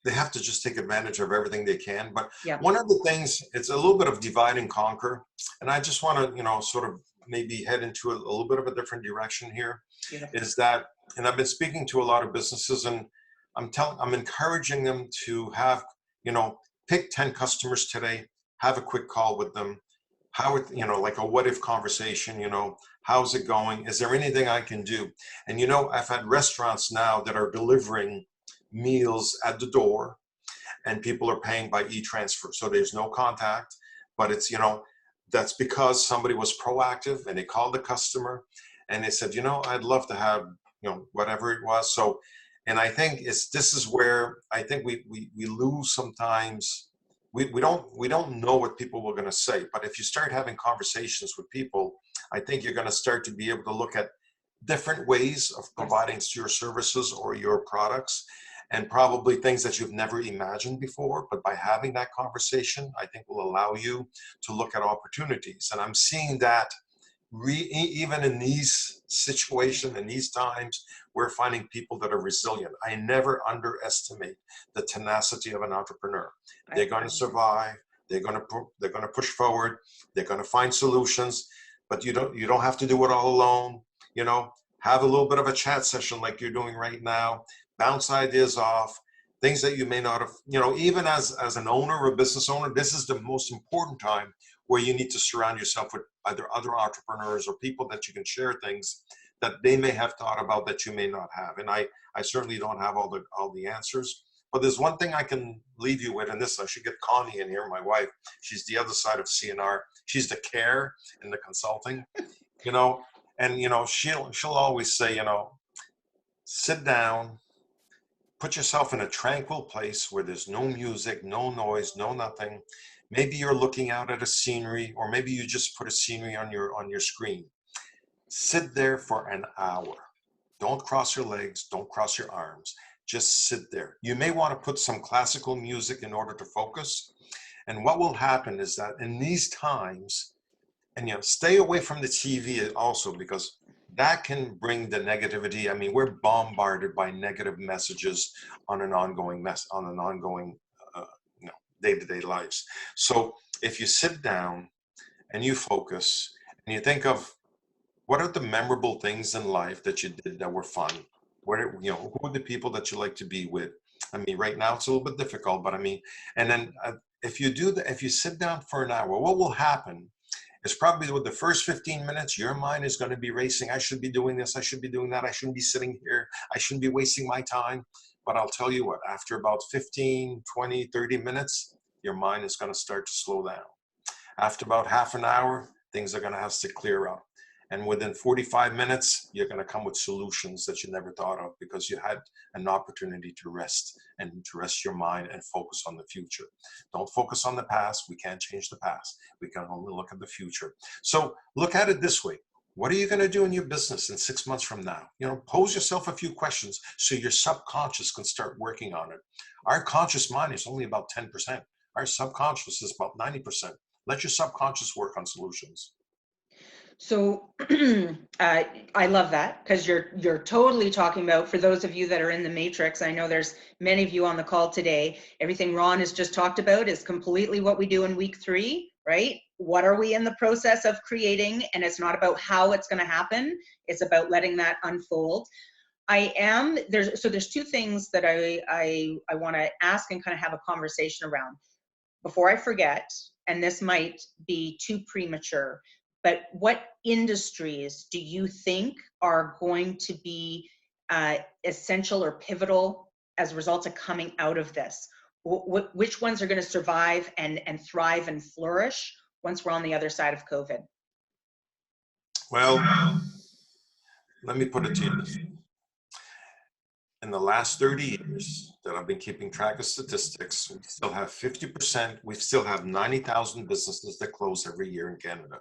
They have to just take advantage of everything they can. But Yeah, one of the things, it's a little bit of divide and conquer, and I just want to, sort of maybe head into a little bit of a different direction here. beautiful. Is that, and I've been speaking to a lot of businesses, and I'm encouraging them to have, pick 10 customers today, have a quick call with them, how it, like a what if conversation, how's it going? Is there anything I can do? And I've had restaurants now that are delivering meals at the door, and people are paying by e-transfer. So there's no contact, but it's, that's because somebody was proactive and they called the customer and they said, I'd love to have, whatever it was. So, and I think this is where I think we lose sometimes. We don't know what people were going to say, but if you start having conversations with people, I think you're going to start to be able to look at different ways of Yes. providing your services or your products, and probably things that you've never imagined before. But by having that conversation, I think will allow you to look at opportunities. And I'm seeing that even in these situations, in these times, we're finding people that are resilient. I never underestimate the tenacity of an entrepreneur. They're going to survive. They're going to push forward. They're going to find solutions, but you don't have to do it all alone. You know, have a little bit of a chat session like you're doing right now. Bounce ideas off, things that you may not have, you know, even as an owner or a business owner, this is the most important time where you need to surround yourself with either other entrepreneurs or people that you can share things that they may have thought about that you may not have. And I certainly don't have all the answers, but there's one thing I can leave you with, and this, I should get Connie in here, my wife. She's the other side of CNR. She's the care and the consulting, you know, and, you know, she'll always say, you know, sit down, put yourself in a tranquil place where there's no music, no noise, no nothing. Maybe you're looking out at a scenery, or maybe you just put a scenery on your screen. Sit there for an hour. Don't cross your legs, don't cross your arms. Just sit there. You may want to put some classical music in order to focus. And what will happen is that in these times, and you know, stay away from the TV also, because that can bring the negativity. I mean, we're bombarded by negative messages on an ongoing you know, day-to-day lives. So if you sit down and you focus and you think of what are the memorable things in life that you did that were fun, where, you know, who are the people that you like to be with? I mean, right now it's a little bit difficult, but I mean, and then if you do that, if you sit down for an hour, what will happen is probably with the first 15 minutes, your mind is going to be racing. I should be doing this. I should be doing that. I shouldn't be sitting here. I shouldn't be wasting my time. But I'll tell you what, after about 15, 20, 30 minutes, your mind is going to start to slow down. After about half an hour, things are going to have to clear up. And within 45 minutes, you're going to come with solutions that you never thought of, because you had an opportunity to rest your mind and focus on the future. Don't focus on the past. We can't change the past. We can only look at the future. So look at it this way. What are you going to do in your business in 6 months from now? You know, pose yourself a few questions so your subconscious can start working on it. Our conscious mind is only about 10%. Our subconscious is about 90%. Let your subconscious work on solutions. So I love that, because you're totally talking about, for those of you that are in the matrix, I know there's many of you on the call today, everything Ron has just talked about is completely what we do in week 3, right? What are we in the process of creating? And it's not about how it's going to happen. It's about letting that unfold. There's 2 things that I want to ask and kind of have a conversation around before I forget, and this might be too premature. But what industries do you think are going to be essential or pivotal as a result of coming out of this? Which ones are going to survive and thrive and flourish once we're on the other side of COVID? Well, let me put it to you this way. In the last 30 years that I've been keeping track of statistics, we still have 50%, we still have 90,000 businesses that close every year in Canada.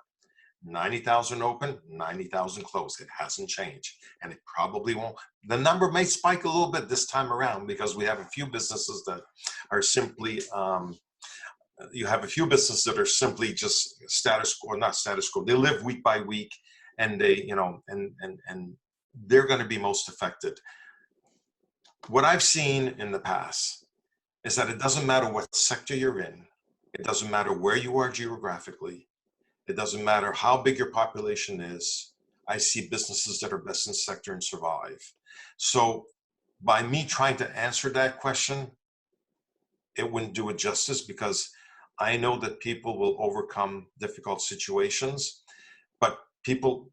90,000 open, 90,000 closed. It hasn't changed, and it probably won't. The number may spike a little bit this time around because we have a few businesses that are simply, you have a few businesses that are simply just status quo, not status quo. They live week by week, and they, you know, and they're going to be most affected. What I've seen in the past is that it doesn't matter what sector you're in. It doesn't matter where you are geographically. It doesn't matter how big your population is. I see businesses that are best in sector and survive. So by me trying to answer that question, it wouldn't do it justice, because I know that people will overcome difficult situations, but people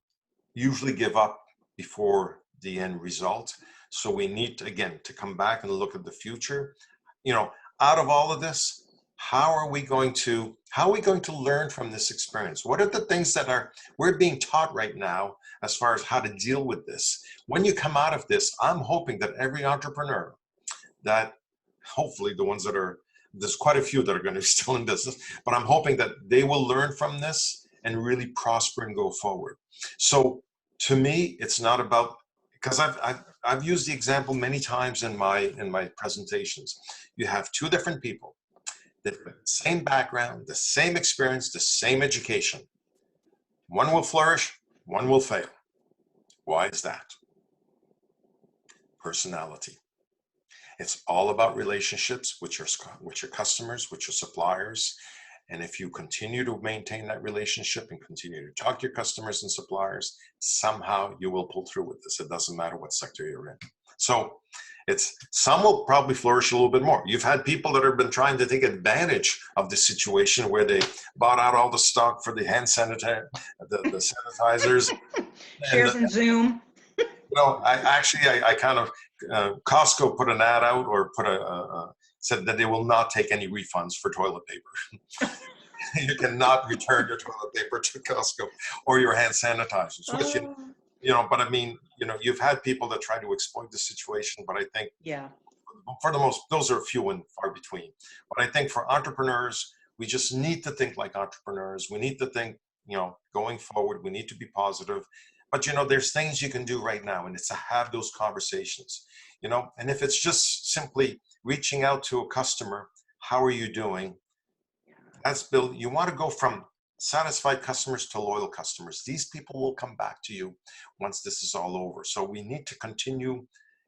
usually give up before the end result. So we need to, again, to come back and look at the future. You know, out of all of this, how are we going to learn from this experience? What are the things that we're being taught right now as far as how to deal with this? When you come out of this, I'm hoping that every entrepreneur, that hopefully the ones that are, there's quite a few that are going to be still in business, but I'm hoping that they will learn from this and really prosper and go forward. So to me, it's not about, because I've used the example many times in my presentations. You have 2 different people, the same background, the same experience, the same education. One will flourish, One will fail. Why is that? Personality. It's all about relationships with your customers, with your suppliers. And if you continue to maintain that relationship and continue to talk to your customers and suppliers, somehow you will pull through with this. It doesn't matter what sector you're in. So some will probably flourish a little bit more. You've had people that have been trying to take advantage of the situation where they bought out all the stock for the hand sanitizer, the sanitizers. Shares in Zoom. I kind of, Costco put an ad out or said that they will not take any refunds for toilet paper. You cannot return your toilet paper to Costco or your hand sanitizers, which, but I mean, you've had people that try to exploit the situation, but I think for the most, those are few and far between. But I think for entrepreneurs, we just need to think like entrepreneurs. We need to think, going forward, we need to be positive. But, there's things you can do right now, and it's to have those conversations, and if it's just simply reaching out to a customer, how are you doing? You want to go from satisfied customers to loyal customers. These people will come back to you once this is all over. So we need to continue.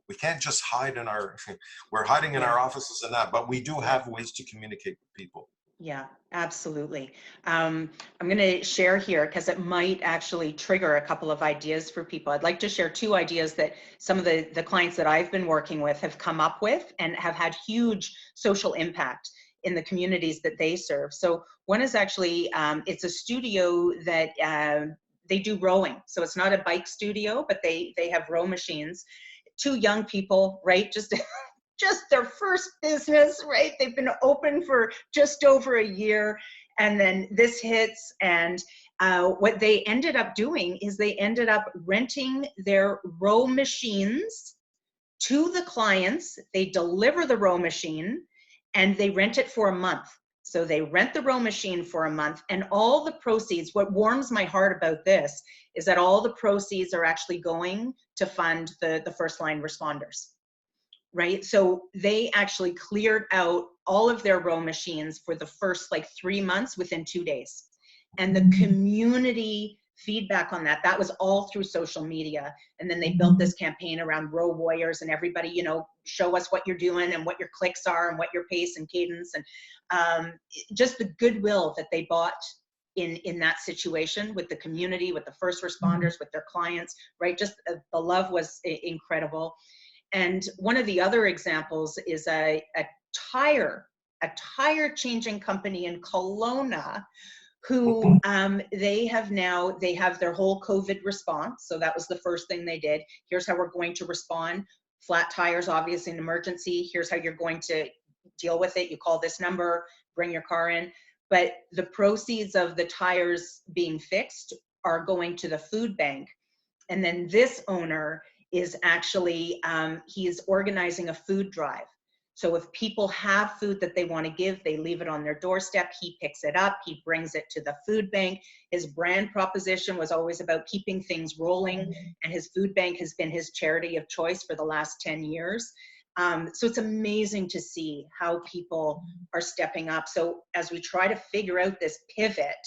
We can't just hide we're hiding in our offices and that, but we do have ways to communicate with people. Yeah, absolutely. I'm going to share here because it might actually trigger a couple of ideas for people. I'd like to share 2 ideas that some of the clients that I've been working with have come up with and have had huge social impact in the communities that they serve. So one is actually, it's a studio that they do rowing. So it's not a bike studio, but they have row machines. 2 young people, right? Just their first business, right? They've been open for just over a year, and then this hits, and what they ended up doing is they ended up renting their row machines to the clients. They deliver the row machine, and they rent it for a month. So they rent the row machine for a month, and all the proceeds, what warms my heart about this is that all the proceeds are actually going to fund the first line responders. Right? So they actually cleared out all of their row machines for the first 3 months within 2 days. And the community feedback on that was all through social media. And then they built this campaign around row warriors, and everybody, show us what you're doing and what your clicks are and what your pace and cadence, and just the goodwill that they bought in that situation with the community, with the first responders, with their clients, right? Just the love was incredible. And one of the other examples is a tire changing company in Kelowna, who they have their whole COVID response. So that was the first thing they did. Here's how we're going to respond. Flat tires, obviously an emergency. Here's how you're going to deal with it. You call this number, bring your car in. But the proceeds of the tires being fixed are going to the food bank. And then this owner is actually, he is organizing a food drive. So if people have food that they want to give, they leave it on their doorstep, he picks it up, he brings it to the food bank. His brand proposition was always about keeping things rolling, and his food bank has been his charity of choice for the last 10 years. So it's amazing to see how people are stepping up. So as we try to figure out this pivot,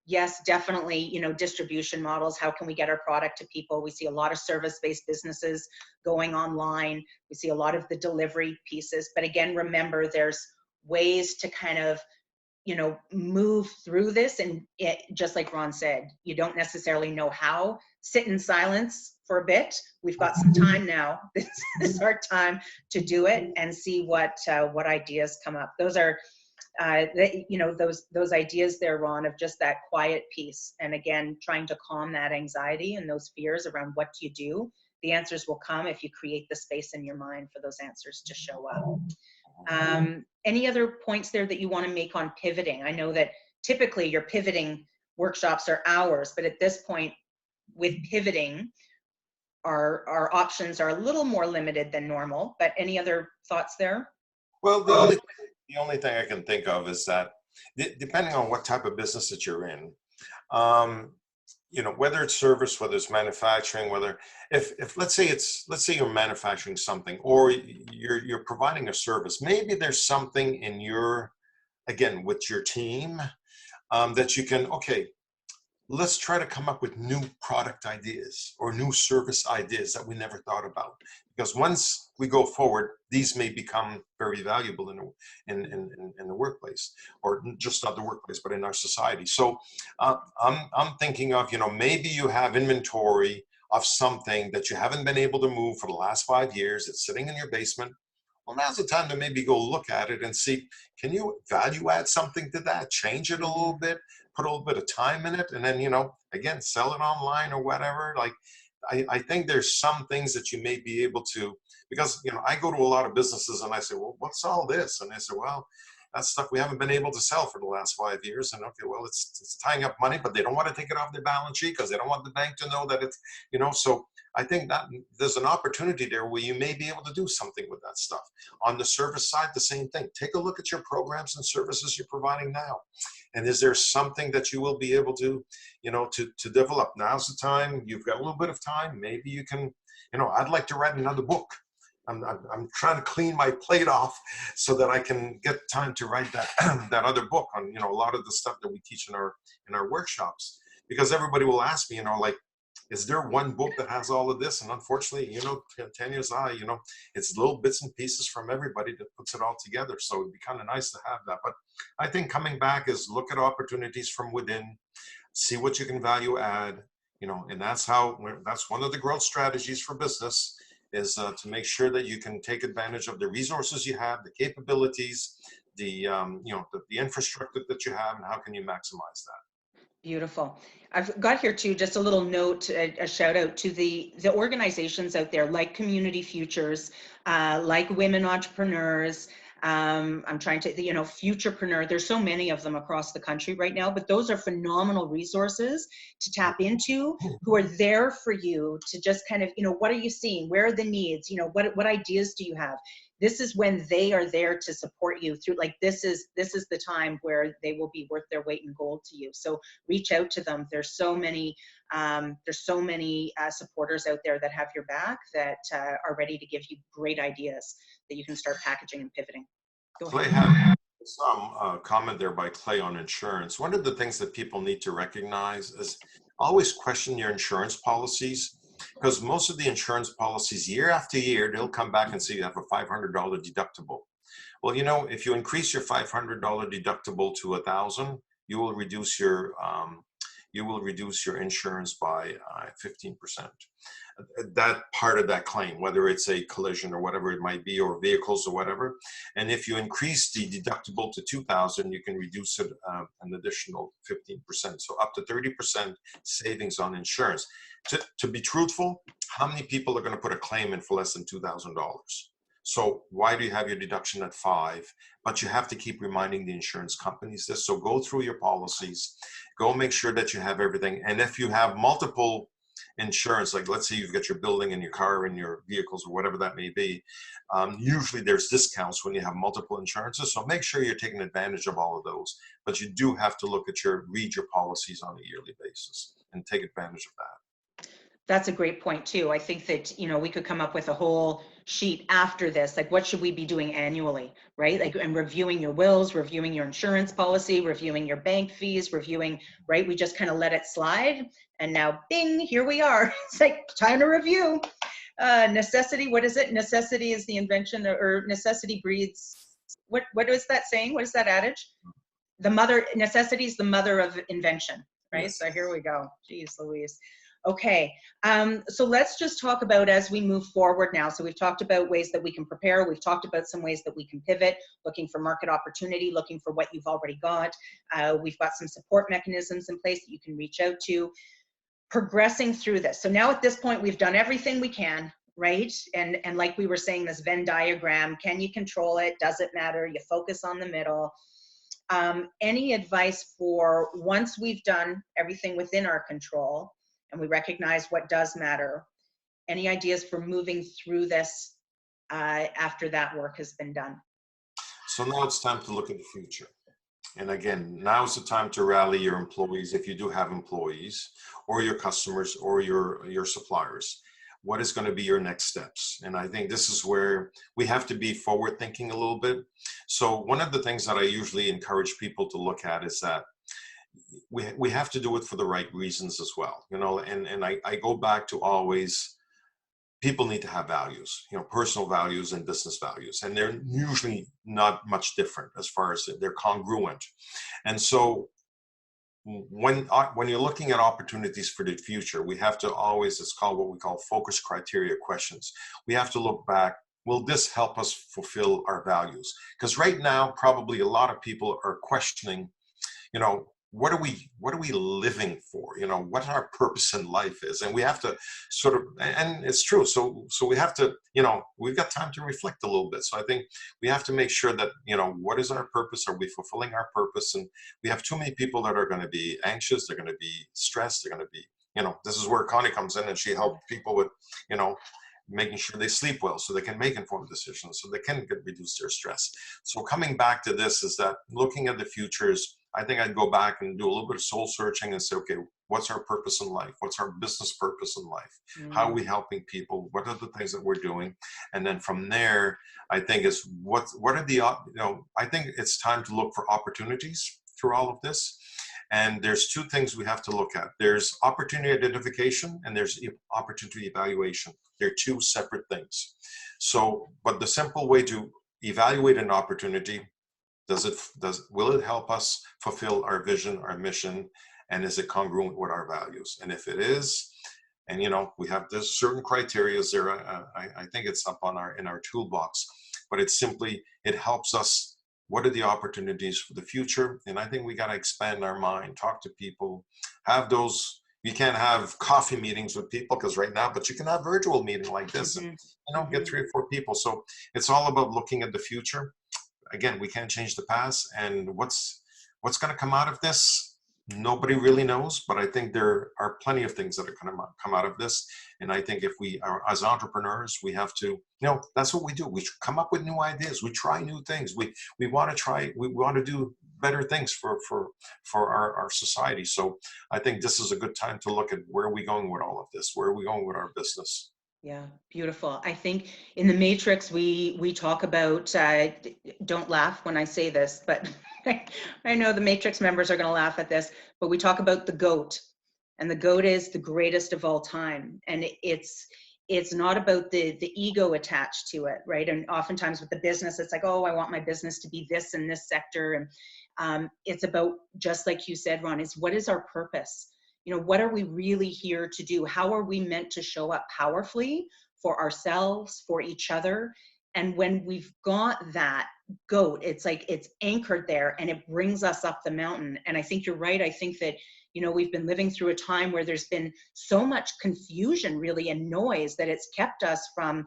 yes, definitely, distribution models. How can we get our product to people? We see a lot of service-based businesses going online. We see a lot of the delivery pieces. But again, remember, there's ways to kind of, move through this. And just like Ron said, you don't necessarily know how. Sit in silence for a bit. We've got some time now. This is our time to do it and see what ideas come up. Those are those ideas there, Ron, of just that quiet piece. And again, trying to calm that anxiety and those fears around what do you do. The answers will come if you create the space in your mind for those answers to show up. Any other points there that you want to make on pivoting? I know that typically your pivoting workshops are hours, but at this point with pivoting, our options are a little more limited than normal. But any other thoughts there? Well, the only thing I can think of is that depending on what type of business that you're in, whether it's service, whether it's manufacturing, whether if let's say you're manufacturing something or you're providing a service, maybe there's something in with your team that you can, let's try to come up with new product ideas or new service ideas that we never thought about. Because once we go forward, these may become very valuable in the workplace, or just not the workplace, but in our society. So I'm thinking of, maybe you have inventory of something that you haven't been able to move for the last 5 years. It's sitting in your basement. Well, now's the time to maybe go look at it and see, can you value add something to that, change it a little bit, put a little bit of time in it, and then, again, sell it online or whatever. Like, I think there's some things that you may be able to, because, I go to a lot of businesses and I say, well, what's all this? And they say, well, that's stuff we haven't been able to sell for the last 5 years. And okay, well, it's tying up money, but they don't want to take it off their balance sheet because they don't want the bank to know that it's, so I think that there's an opportunity there where you may be able to do something with that stuff. On the service side, the same thing. Take a look at your programs and services you're providing now. And is there something that you will be able to, to develop? Now's the time. You've got a little bit of time. Maybe you can, I'd like to write another book. I'm trying to clean my plate off so that I can get time to write that that other book on, a lot of the stuff that we teach in our workshops. Because everybody will ask me, like, is there one book that has all of this? And unfortunately, 10 years on, it's little bits and pieces from everybody that puts it all together. So it'd be kind of nice to have that. But I think coming back is look at opportunities from within, see what you can value add, and that's one of the growth strategies for business is to make sure that you can take advantage of the resources you have, the capabilities, the infrastructure that you have, and how can you maximize that. Beautiful. I've got here too, just a little note, a shout out to the organizations out there like Community Futures, like Women Entrepreneurs. I'm trying to, Futurepreneur. There's so many of them across the country right now, but those are phenomenal resources to tap into, who are there for you to just kind of, what are you seeing? Where are the needs? What ideas do you have? This is when they are there to support you through, like, this is the time where they will be worth their weight in gold to you. So reach out to them. There's so many supporters out there that have your back, that are ready to give you great ideas that you can start packaging and pivoting. Go ahead. Clay had some comment there by Clay on insurance. One of the things that people need to recognize is always question your insurance policies, because most of the insurance policies, year after year, they'll come back and say you have a $500 deductible. Well, if you increase your $500 deductible to $1,000, you will reduce your insurance by 15%. That part of that claim, whether it's a collision or whatever it might be, or vehicles or whatever. And if you increase the deductible to $2,000, you can reduce it an additional 15%. So up to 30% savings on insurance. To be truthful, how many people are going to put a claim in for less than $2,000? So why do you have your deduction at $5,000? But you have to keep reminding the insurance companies this. So go through your policies, go make sure that you have everything. And if you have multiple insurance, like let's say you've got your building and your car and your vehicles or whatever that may be, usually there's discounts when you have multiple insurances. So make sure you're taking advantage of all of those. But you do have to read your policies on a yearly basis and take advantage of that. That's a great point too. I think that, we could come up with a whole sheet after this, like what should we be doing annually, right? Like, and reviewing your wills, reviewing your insurance policy, reviewing your bank fees, right? We just kind of let it slide. And now, bing, here we are. It's like time to review. Necessity, what is it? Necessity is the invention, or necessity breeds. What is that saying? What is that adage? Necessity is the mother of invention, right? Yes. So here we go. Jeez Louise. Okay, so let's just talk about as we move forward now. So we've talked about ways that we can prepare. We've talked about some ways that we can pivot, looking for market opportunity, looking for what you've already got. We've got some support mechanisms in place that you can reach out to. Progressing through this. So now at this point, we've done everything we can, right? And like we were saying, this Venn diagram, can you control it? Does it matter? You focus on the middle. Any advice for once we've done everything within our control, and we recognize what does matter, any ideas for moving through this after that work has been done? So now it's time to look at the future. And again, now's the time to rally your employees, if you do have employees, or your customers, or your suppliers. What is going to be your next steps? And I think this is where we have to be forward thinking a little bit. So one of the things that I usually encourage people to look at is that we have to do it for the right reasons as well, and I go back to always, people need to have values, personal values and business values, and they're usually not much different as far as they're congruent. And so when you're looking at opportunities for the future, we have to always, it's called what we call focus criteria questions. We have to look back. Will this help us fulfill our values? Because right now, probably a lot of people are questioning, what are we living for? What our purpose in life is, and we have to sort of, and it's true. So we have to, we've got time to reflect a little bit. So I think we have to make sure that, what is our purpose? Are we fulfilling our purpose? And we have too many people that are going to be anxious. They're going to be stressed. They're going to be, this is where Connie comes in, and she helps people with, making sure they sleep well so they can make informed decisions, so they can reduce their stress. So coming back to this is that looking at the futures, I think I'd go back and do a little bit of soul searching and say, okay, what's our purpose in life? What's our business purpose in life? How are we helping people? What are the things that we're doing? And then from there, I think is what are the, I think it's time to look for opportunities through all of this. And there's two things we have to look at. There's opportunity identification and there's opportunity evaluation. They're two separate things. So, but the simple way to evaluate an opportunity, will it help us fulfill our vision, our mission, and is it congruent with our values? And if it is, and we have this certain criteria there, I think it's up on in our toolbox, but it's simply, it helps us. What are the opportunities for the future? And I think we got to expand our mind, talk to people, have those. You can't have coffee meetings with people because right now, but you can have virtual meeting like this, and get 3 or 4 people. So it's all about looking at the future. Again, we can't change the past, and what's going to come out of this, nobody really knows. But I think there are plenty of things that are going to come out of this. And I think if we are, as entrepreneurs, we have to, that's what we do. We come up with new ideas. We try new things. We want to try. We want to do better things for our society. So I think this is a good time to look at where are we going with all of this. Where are we going with our business? Yeah, beautiful. I think in the Matrix, we talk about, don't laugh when I say this, but I know the Matrix members are going to laugh at this, but we talk about the GOAT, and the GOAT is the greatest of all time. And it's not about the ego attached to it, right? And oftentimes with the business, it's like, oh, I want my business to be this in this sector. And it's about, just like you said, Ron, is what is our purpose? What are we really here to do? How are we meant to show up powerfully for ourselves, for each other? And when we've got that GOAT, it's like it's anchored there and it brings us up the mountain. And I think you're right. I think that, we've been living through a time where there's been so much confusion really and noise that it's kept us from,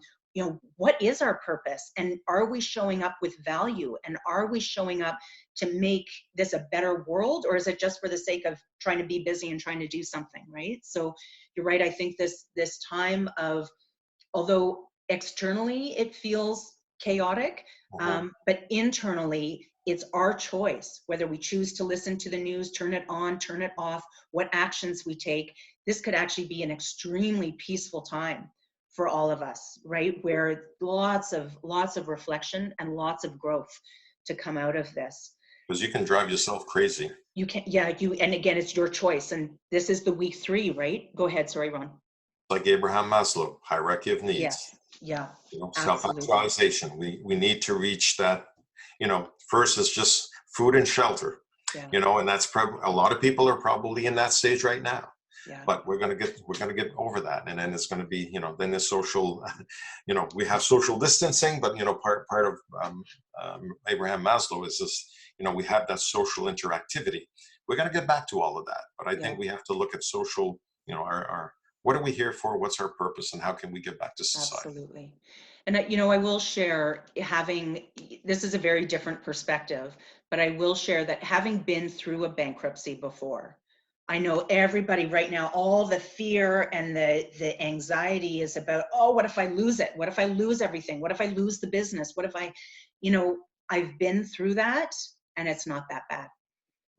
what is our purpose? And are we showing up with value? And are we showing up to make this a better world? Or is it just for the sake of trying to be busy and trying to do something, right? So you're right. I think this time of, although externally it feels chaotic, but internally it's our choice, whether we choose to listen to the news, turn it on, turn it off, what actions we take. This could actually be an extremely peaceful time for all of us, right? Where lots of reflection and lots of growth to come out of this. Because you can drive yourself crazy. You can, yeah, and again, it's your choice. And this is the week 3, right? Go ahead, sorry, Ron. Like Abraham Maslow, hierarchy of needs. Yes. Yeah. Self-actualization. We need to reach that, first is just food and shelter, and that's probably, a lot of people are probably in that stage right now. Yeah. But we're gonna get over that, and then it's gonna be, then the social, we have social distancing, but part of Abraham Maslow is this, we have that social interactivity. We're gonna get back to all of that, but I think we have to look at social, our what are we here for? What's our purpose, and how can we get back to society? Absolutely. And I will share, this is a very different perspective, but I will share that having been through a bankruptcy before, I know everybody right now, all the fear and the anxiety is about, oh, what if I lose it? What if I lose everything? What if I lose the business? What if I've been through that, and it's not that bad,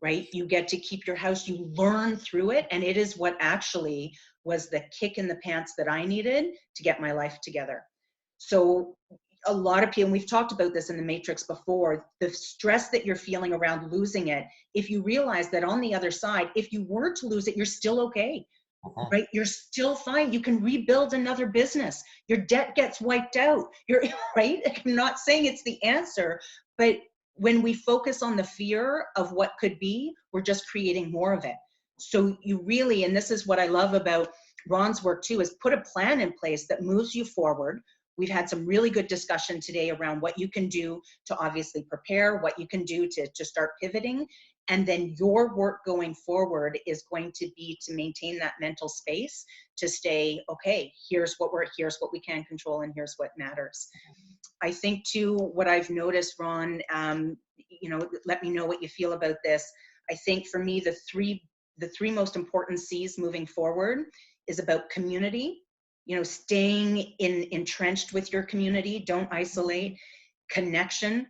right? You get to keep your house, you learn through it. And it is what actually was the kick in the pants that I needed to get my life together. So a lot of people, and we've talked about this in the Matrix before, the stress that you're feeling around losing it, if you realize that on the other side, if you were to lose it, you're still okay, right? You're still fine. You can rebuild another business. Your debt gets wiped out. You're right. I'm not saying it's the answer, but when we focus on the fear of what could be, we're just creating more of it. So you really, and this is what I love about Ron's work too, is put a plan in place that moves you forward. We've had some really good discussion today around what you can do to obviously prepare, what you can do to start pivoting. And then your work going forward is going to be to maintain that mental space to stay, okay, here's what we can control and here's what matters. I think too, what I've noticed, Ron, you know, let me know what you feel about this. I think for me, the three most important C's moving forward is about community, you know, staying entrenched with your community, don't isolate, connection,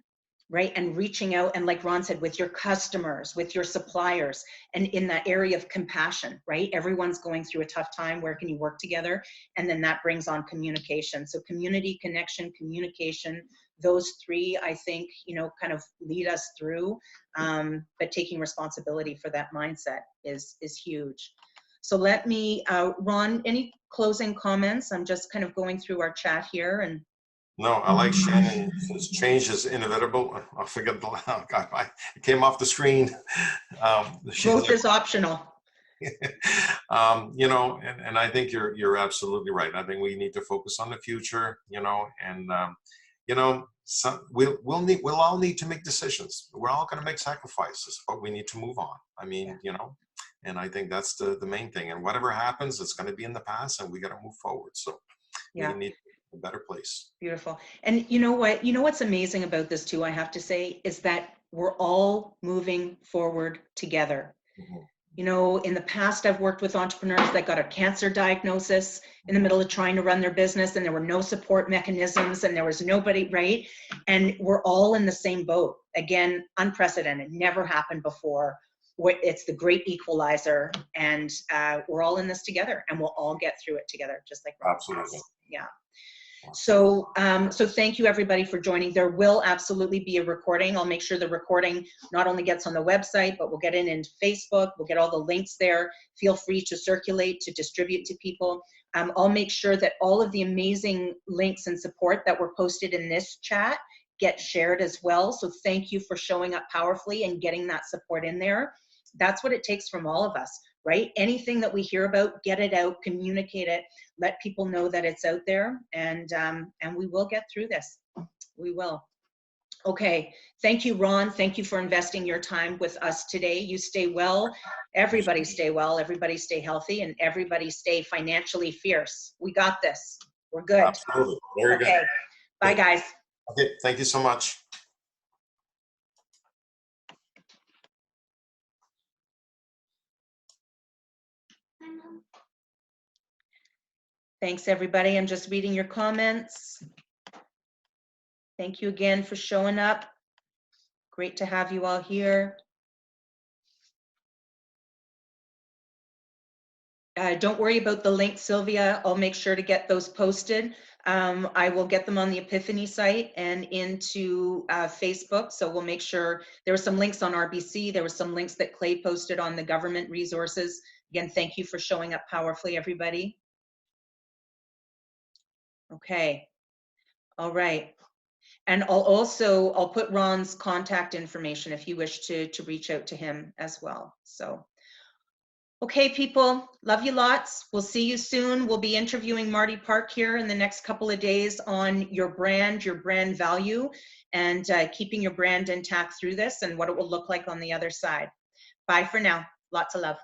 right? And reaching out, and like Ron said, with your customers, with your suppliers, and in that area of compassion, right? Everyone's going through a tough time. Where can you work together? And then that brings on communication. So community, connection, communication, those three, I think, you know, kind of lead us through, but taking responsibility for that mindset is huge. So let me, Ron, any closing comments? I'm just kind of going through our chat here. And no, I like Shannon says change is inevitable. I forget the, oh God, it came off the screen. Growth is optional. You know, and I think you're absolutely right. I think we need to focus on the future, you know, and you know, we'll all need to make decisions. We're all going to make sacrifices, but we need to move on. I mean, you know, and I think that's the main thing. And whatever happens, it's going to be in the past, and we got to move forward. So we need a better place. Beautiful. And you know what? You know what's amazing about this too, I have to say, is that we're all moving forward together. Mm-hmm. You know, in the past, I've worked with entrepreneurs that got a cancer diagnosis in the middle of trying to run their business, and there were no support mechanisms, and there was nobody, right? And we're all in the same boat. Again, unprecedented, never happened before. It's the great equalizer, and we're all in this together, and we'll all get through it together, just like Ron. Absolutely. Yeah. So, so thank you everybody for joining. There will absolutely be a recording. I'll make sure the recording not only gets on the website, but we'll get it into Facebook. We'll get all the links there. Feel free to circulate, to distribute to people. I'll make sure that all of the amazing links and support that were posted in this chat get shared as well. So thank you for showing up powerfully and getting that support in there. That's what it takes from all of us, right? Anything that we hear about, get it out, communicate it, let people know that it's out there, and we will get through this. We will. Okay, thank you, Ron. Thank you for investing your time with us today. You stay well, everybody stay well, everybody stay healthy, and everybody stay financially fierce. We got this. We're good. Absolutely. Very good. Bye, guys. Okay, thank you so much. Thanks, everybody. I'm just reading your comments. Thank you again for showing up. Great to have you all here. Don't worry about the link, Sylvia. I'll make sure to get those posted. I will get them on the Epiphany site and into Facebook. So we'll make sure there were some links on RBC. There were some links that Clay posted on the government resources. Again, thank you for showing up powerfully, everybody. Okay. All right. And I'll put Ron's contact information if you wish to reach out to him as well. So, okay, people, love you lots. We'll see you soon. We'll be interviewing Marty Park here in the next couple of days on your brand value, and keeping your brand intact through this and what it will look like on the other side. Bye for now. Lots of love.